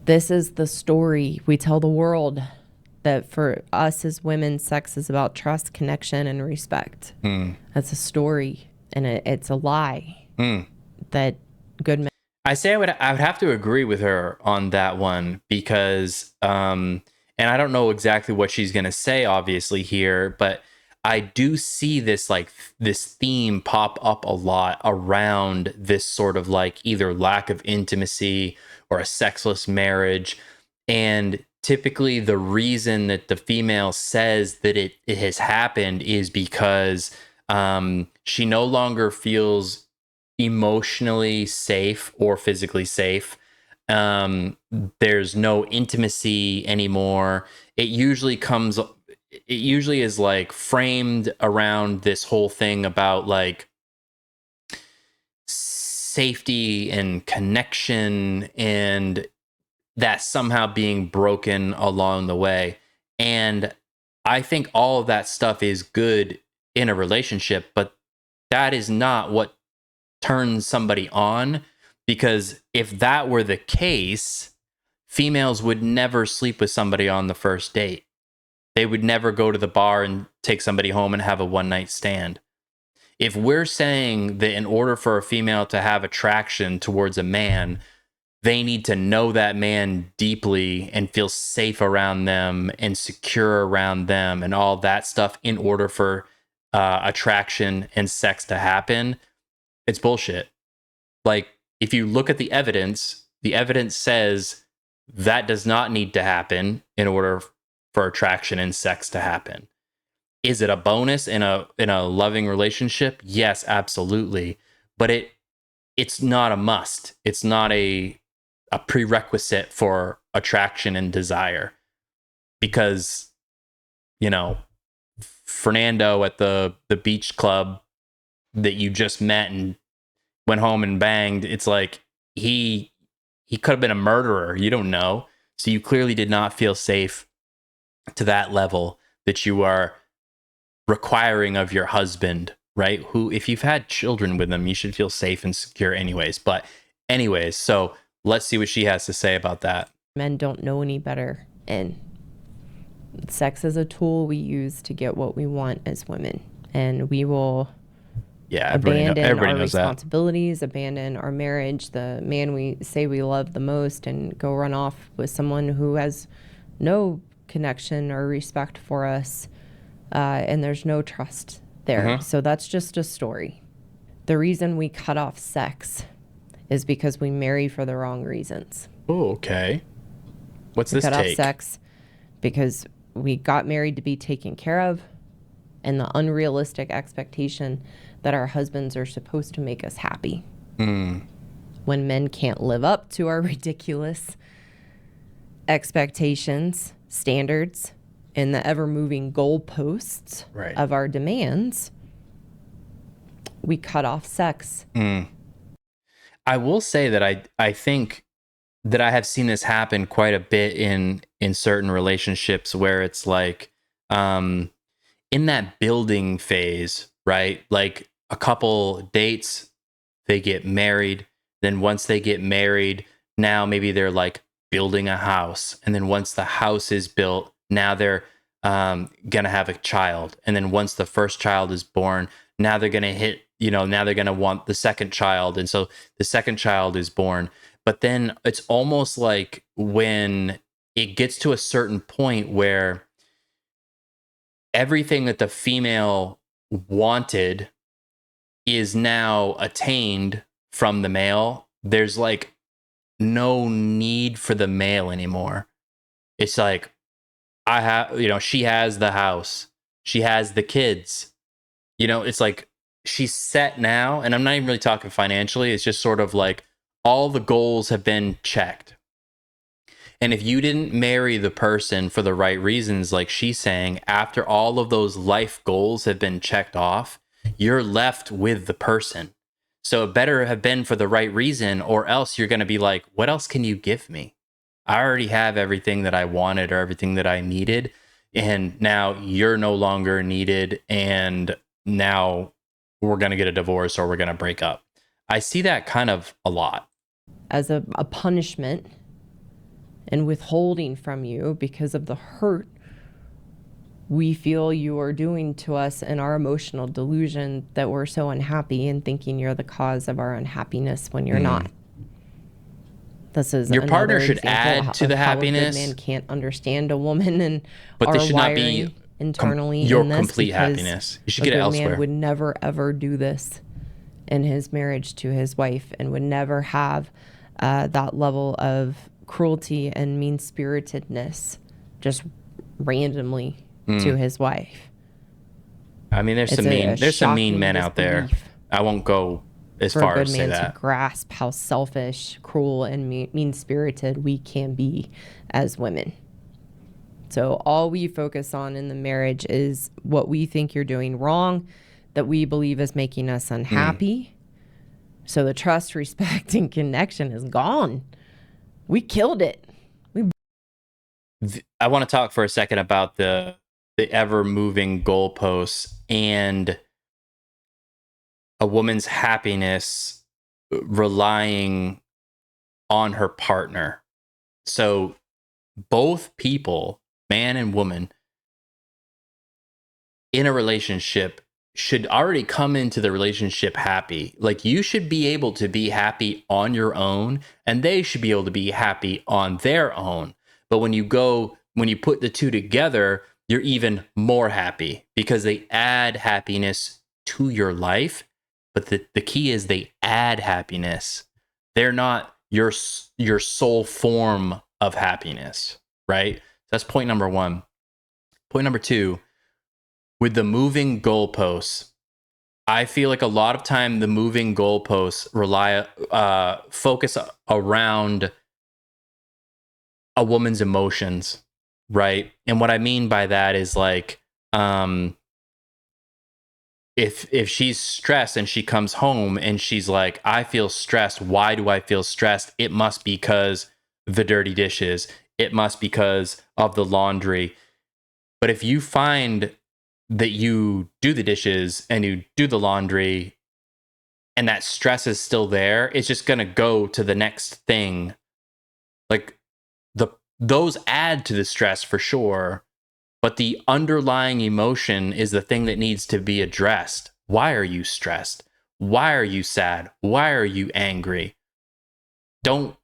this is the story we tell the world, that for us as women, sex is about trust, connection, and respect. That's a story, and it's a lie that good men. I say I would have to agree with her on that one because, and I don't know exactly what she's going to say, obviously here, but I do see this theme pop up a lot around this sort of like either lack of intimacy or a sexless marriage. And typically the reason that the female says that it has happened is because she no longer feels emotionally safe or physically safe. There's no intimacy anymore. It usually is like framed around this whole thing about like safety and connection, and that somehow being broken along the way. And I think all of that stuff is good in a relationship, but that is not what turns somebody on, because if that were the case, females would never sleep with somebody on the first date. They would never go to the bar and take somebody home and have a one-night stand. If we're saying that in order for a female to have attraction towards a man, they need to know that man deeply and feel safe around them and secure around them and all that stuff in order for attraction and sex to happen, it's bullshit. Like, if you look at the evidence says that does not need to happen in order for attraction and sex to happen. Is it a bonus in a loving relationship? Yes, absolutely. But it's not a must. It's not a prerequisite for attraction and desire. Because, you know, Fernando at the beach club that you just met and went home and banged, it's like he could have been a murderer. You don't know. So you clearly did not feel safe to that level that you are requiring of your husband, right? Who, if you've had children with them, you should feel safe and secure anyways. But anyways, so let's see what she has to say about that. Men don't know any better, and Sex is a tool we use to get what we want as women, and we will Yeah, abandon everybody our knows that. responsibilities, abandon our marriage, the man we say we love the most, and go run off with someone who has no connection or respect for us, and there's no trust there. So that's just a story. The reason we cut off sex is because we marry for the wrong reasons. Oh, okay. What's We this cut off take? sex because we got married to be taken care of, and the unrealistic expectation that our husbands are supposed to make us happy. When men can't live up to our ridiculous expectations, standards, and the ever-moving goalposts Right. of our demands, we cut off sex. I will say that I think that I have seen this happen quite a bit in certain relationships where it's like in that building phase, right? Like a couple dates, they get married, then once they get married, now maybe they're like building a house, and then once the house is built, now they're gonna have a child, and then once the first child is born, now they're gonna hit, now they're gonna want the second child, and so the second child is born. But then it's almost like when it gets to a certain point where everything that the female wanted is now attained from the male, there's like no need for the male anymore. It's like, I have, she has the house, she has the kids, it's like she's set now. And I'm not even really talking financially. It's just sort of like all the goals have been checked. And if you didn't marry the person for the right reasons, like she's saying, after all of those life goals have been checked off, you're left with the person. So it better have been for the right reason, or else you're going to be like, what else can you give me? I already have everything that I wanted or everything that I needed. And now you're no longer needed. And now we're going to get a divorce or we're going to break up. I see that kind of a lot. As a punishment and withholding from you because of the hurt we feel you are doing to us and our emotional delusion that we're so unhappy and thinking you're the cause of our unhappiness when you're not. This is your partner should example add to the how happiness. A good man can't understand a woman and but our this should not wiring be internally your in this, complete because happiness. You should a get it good elsewhere. man would never ever do this in his marriage to his wife, and would never have that level of cruelty and mean-spiritedness just randomly to his wife. I mean, there's some mean men out there. disbelief I won't go as for a far good as say man that. to grasp how selfish, cruel, and mean-spirited we can be as women. So all we focus on in the marriage is what we think you're doing wrong, that we believe is making us unhappy. So the trust, respect, and connection is gone. We killed it. I want to talk for a second about the ever moving goalposts and a woman's happiness relying on her partner. So both people, man and woman, in a relationship should already come into the relationship happy. Like, you should be able to be happy on your own, and they should be able to be happy on their own. But when you put the two together, you're even more happy because they add happiness to your life. But the key is they add happiness. They're not your sole form of happiness, right? That's point number one. Point number two, with the moving goalposts, I feel like a lot of time the moving goalposts focus around a woman's emotions, right? And what I mean by that is like, if she's stressed and she comes home and she's like, I feel stressed. Why do I feel stressed? It must be because the dirty dishes. It must be because of the laundry. But if you find that you do the dishes and you do the laundry and that stress is still there, it's just going to go to the next thing. Like, those add to the stress for sure, but the underlying emotion is the thing that needs to be addressed. Why are you stressed? Why are you sad? Why are you angry? Don't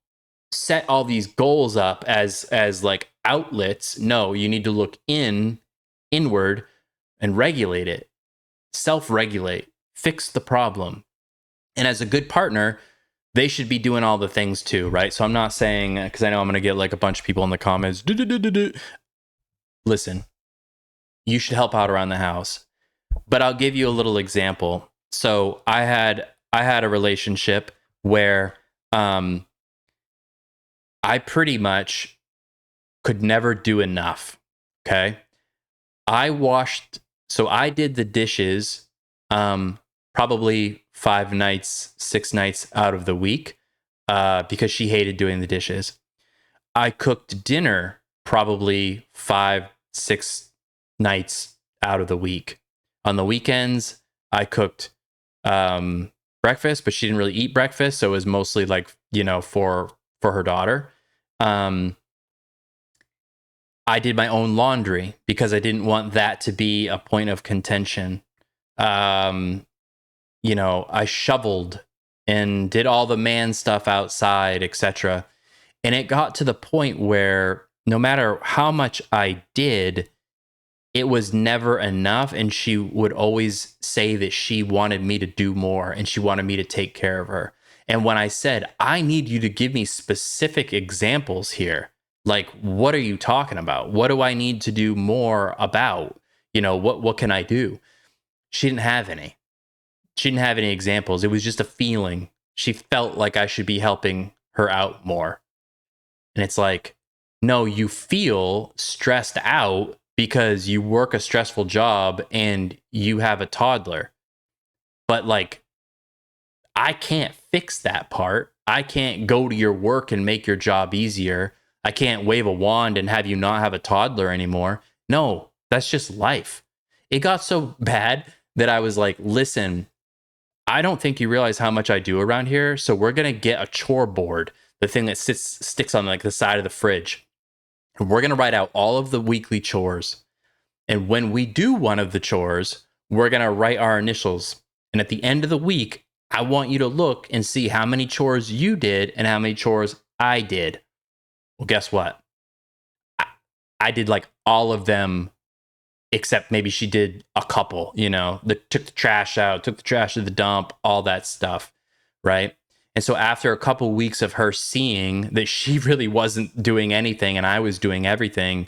set all these goals up as like outlets. No, you need to look inward and regulate it. Self-regulate, fix the problem. And as a good partner, they should be doing all the things too, right? So I'm not saying, because I know I'm going to get like a bunch of people in the comments, listen, you should help out around the house. But I'll give you a little example. So I had a relationship where I pretty much could never do enough. Okay. I did the dishes probably 5 nights, 6 nights out of the week because she hated doing the dishes. I cooked dinner probably 5, 6 nights out of the week. On the weekends, I cooked breakfast, but she didn't really eat breakfast, so it was mostly like, for her daughter. I did my own laundry because I didn't want that to be a point of contention. I shoveled and did all the man stuff outside, etc. And it got to the point where no matter how much I did, it was never enough. And she would always say that she wanted me to do more and she wanted me to take care of her. And when I said, I need you to give me specific examples here, like, what are you talking about? What do I need to do more about? What can I do? She didn't have any. She didn't have any examples. It was just a feeling. She felt like I should be helping her out more. And it's like, no, you feel stressed out because you work a stressful job and you have a toddler. But like, I can't fix that part. I can't go to your work and make your job easier. I can't wave a wand and have you not have a toddler anymore. No, that's just life. It got so bad that I was like, listen, I don't think you realize how much I do around here. So we're going to get a chore board, the thing that sticks on like the side of the fridge. And we're going to write out all of the weekly chores. And when we do one of the chores, we're going to write our initials. And at the end of the week, I want you to look and see how many chores you did and how many chores I did. Well, guess what? I did like all of them, except maybe she did a couple, took the trash out, took the trash to the dump, all that stuff, right? And so after a couple weeks of her seeing that she really wasn't doing anything and I was doing everything,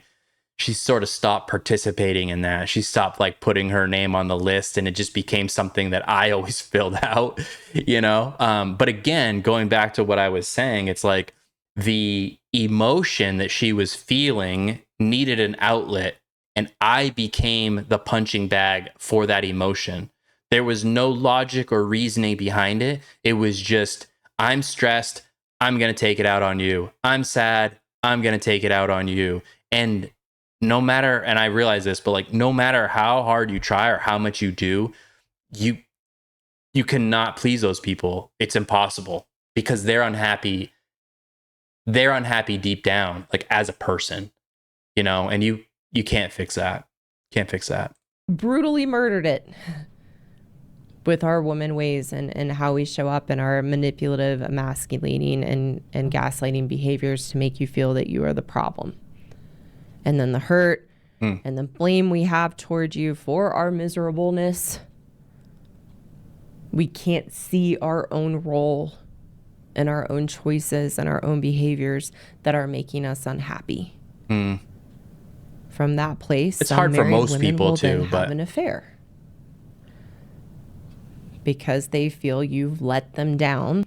she sort of stopped participating in that. She stopped like putting her name on the list and it just became something that I always filled out, But again, going back to what I was saying, it's like the emotion that she was feeling needed an outlet and I became the punching bag for that emotion. There was no logic or reasoning behind it. It was just, I'm stressed, I'm going to take it out on you. I'm sad, I'm going to take it out on you. And no matter, and I realize this, but like, no matter how hard you try or how much you do, you cannot please those people. It's impossible because they're unhappy. They're unhappy deep down, like as a person, and you can't fix that. Can't fix that. Brutally murdered it with our woman ways and how we show up in our manipulative, emasculating, and gaslighting behaviors to make you feel that you are the problem. And then the hurt and the blame we have towards you for our miserableness. We can't see our own role and our own choices and our own behaviors that are making us unhappy. From that place, it's hard for most people will too, then but have an affair because they feel you've let them down.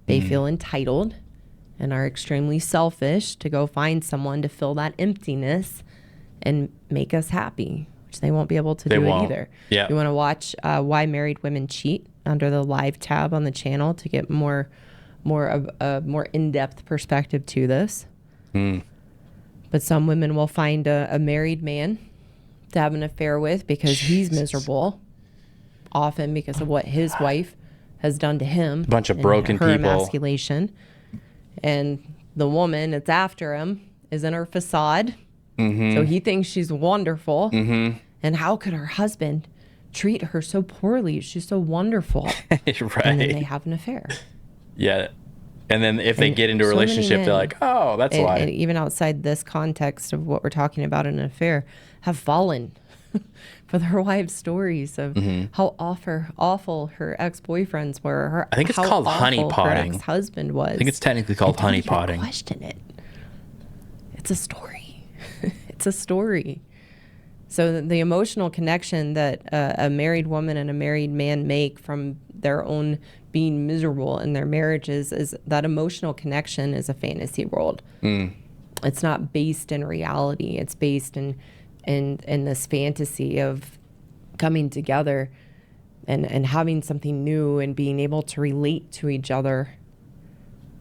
They feel entitled and are extremely selfish to go find someone to fill that emptiness and make us happy, which they won't be able to do it either. Yeah. You want to watch Why Married Women Cheat under the live tab on the channel to get more of a more in-depth perspective to this. But some women will find a married man to have an affair with because he's miserable, often because of what his wife has done to him. A bunch of broken her people. Emasculation. And the woman that's after him is in her facade So he thinks she's wonderful. Mm-hmm. And how could her husband treat her so poorly? She's so wonderful. Right. And then they have an affair. Yeah. And then if they And get into a so many relationship, they're men, like, oh, that's why. And even outside this context of what we're talking about in an affair, have fallen for their wives' stories of how awful her ex-boyfriends were. I think it's how called awful honeypotting. Her ex-husband was. I think it's technically called And don't even honeypotting. question it. It's a story. It's a story. So the emotional connection that a married woman and a married man make from their own being miserable in their marriages is that emotional connection is a fantasy world. It's not based in reality. It's based in this fantasy of coming together and having something new and being able to relate to each other.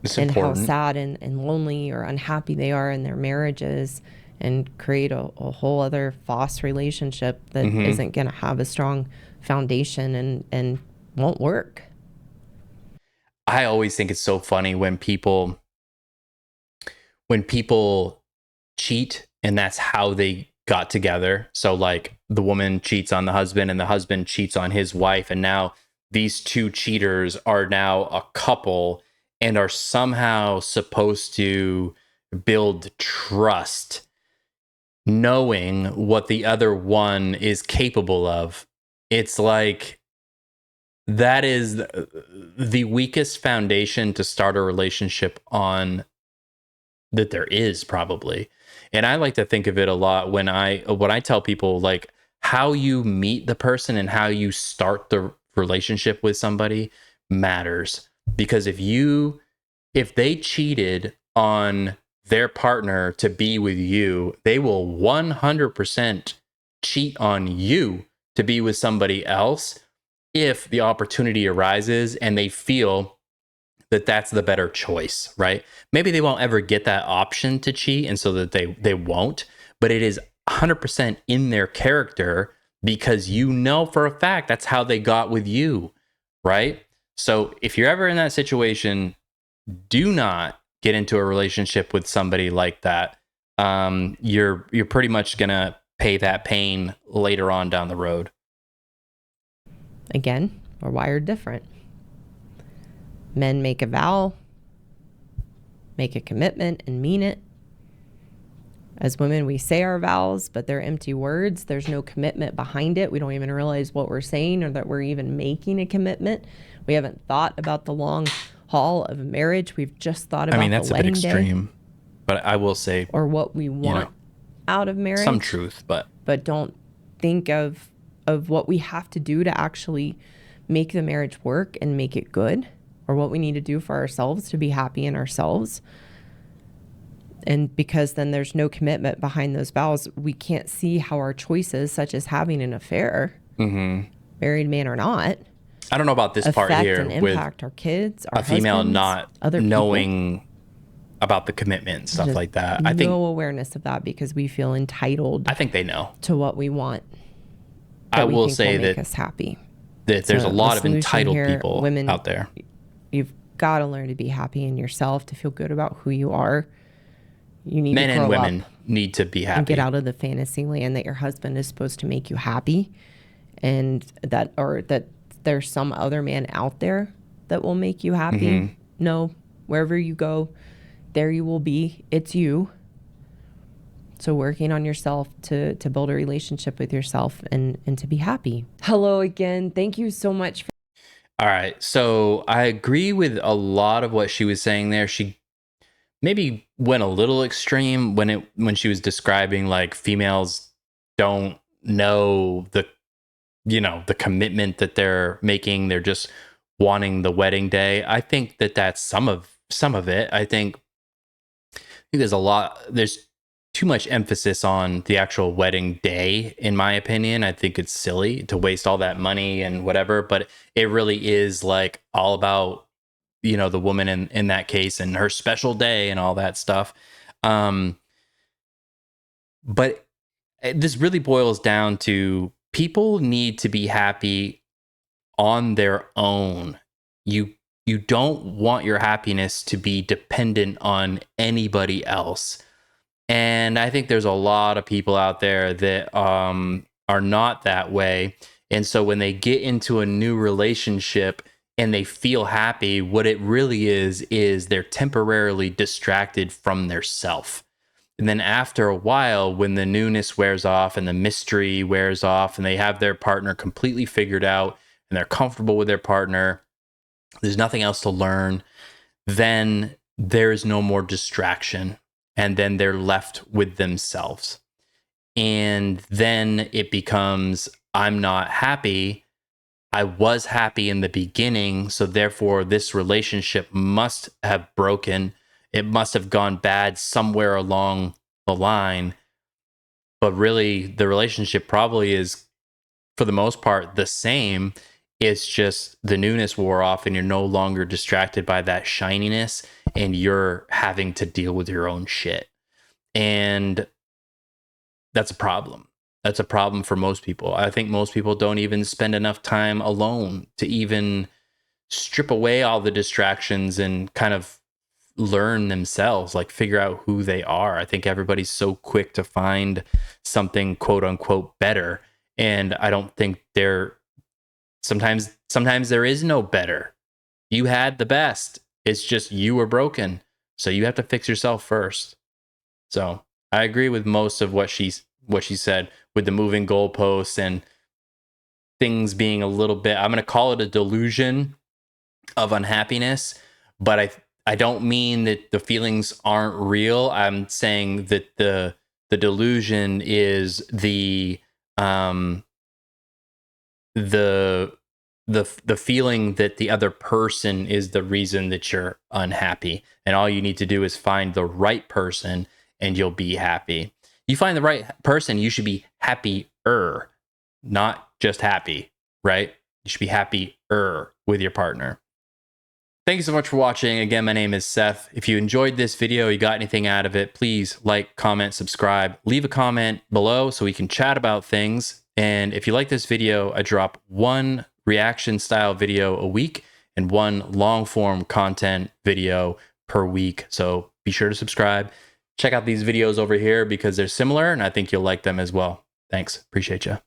It's and important. How sad and lonely or unhappy they are in their marriages, and create a whole other false relationship that isn't going to have a strong foundation and won't work. I always think it's so funny when people cheat and that's how they got together. So like the woman cheats on the husband and the husband cheats on his wife, and now these two cheaters are now a couple and are somehow supposed to build trust, knowing what the other one is capable of. It's like, that is the weakest foundation to start a relationship on that there is, probably. And I like to think of it a lot when I tell people, like, how you meet the person and how you start the relationship with somebody matters. Because if they cheated on their partner to be with you, they will 100% cheat on you to be with somebody else if the opportunity arises and they feel that that's the better choice, right? Maybe they won't ever get that option to cheat, and so that they won't, but it is 100% in their character, because you know for a fact that's how they got with you, right? So if you're ever in that situation, do not get into a relationship with somebody like that. You're pretty much gonna pay that pain later on down the road. Again, we're wired different. Men make a vow, make a commitment, and mean it. As women, we say our vows, but they're empty words. There's no commitment behind it. We don't even realize what we're saying or that we're even making a commitment. We haven't thought about the long haul of a marriage. We've just thought about That's the a bit wedding extreme, day, but I will say, or what we want out of marriage. some truth, but don't think of what we have to do to actually make the marriage work and make it good, or what we need to do for ourselves to be happy in ourselves. And because then there's no commitment behind those vows, we can't see how our choices, such as having an affair, married man or not, I don't know about this part affect here and impact our kids, our a female husbands, not other knowing about the commitment and stuff Just like that. I no think awareness of that, because we feel entitled I think they know. to what we want. I we will think say will make that us happy. there's So a lot the of solution entitled here, people women, out there. You've got to learn to be happy in yourself, to feel good about who you are. You need Men to grow and women up need to be happy. and get out of the fantasy land that your husband is supposed to make you happy, and that there's some other man out there that will make you happy. No, wherever you go, there you will be. It's you. So working on yourself to build a relationship with yourself and to be happy. Hello again. Thank you so much. All right. So I agree with a lot of what she was saying there. She maybe went a little extreme when she was describing, like, females don't know the commitment that they're making. They're just wanting the wedding day. I think that's some of it. I think there's too much emphasis on the actual wedding day, in my opinion. I think it's silly to waste all that money and whatever, but it really is, like, all about, the woman in that case and her special day and all that stuff. But this really boils down to, people need to be happy on their own. You don't want your happiness to be dependent on anybody else. And I think there's a lot of people out there that are not that way. And so when they get into a new relationship and they feel happy, what it really is they're temporarily distracted from their self. And then after a while, when the newness wears off and the mystery wears off and they have their partner completely figured out and they're comfortable with their partner, there's nothing else to learn, then there's no more distraction. And then they're left with themselves. And then it becomes, I'm not happy. I was happy in the beginning. So therefore, this relationship must have broken. It must have gone bad somewhere along the line. But really, the relationship probably is, for the most part, the same. It's just the newness wore off and you're no longer distracted by that shininess and you're having to deal with your own shit. And that's a problem. That's a problem for most people. I think most people don't even spend enough time alone to even strip away all the distractions and kind of learn themselves, like figure out who they are. I think everybody's so quick to find something quote unquote better. And I don't think sometimes there is no better. You had the best. It's just you were broken. So you have to fix yourself first. So I agree with most of what she said with the moving goalposts and things being a little bit, I'm going to call it a delusion of unhappiness, but I don't mean that the feelings aren't real. I'm saying that the delusion is the feeling that the other person is the reason that you're unhappy, and all you need to do is find the right person and you'll be happy. You find the right person, you should be happier, not just happy, right? You should be happier with your partner. Thank you so much for watching. Again, my name is Seth. If you enjoyed this video, you got anything out of it, please like, comment, subscribe, leave a comment below so we can chat about things. And if you like this video, I drop one reaction style video a week and one long form content video per week. So be sure to subscribe. Check out these videos over here because they're similar and I think you'll like them as well. Thanks. Appreciate you.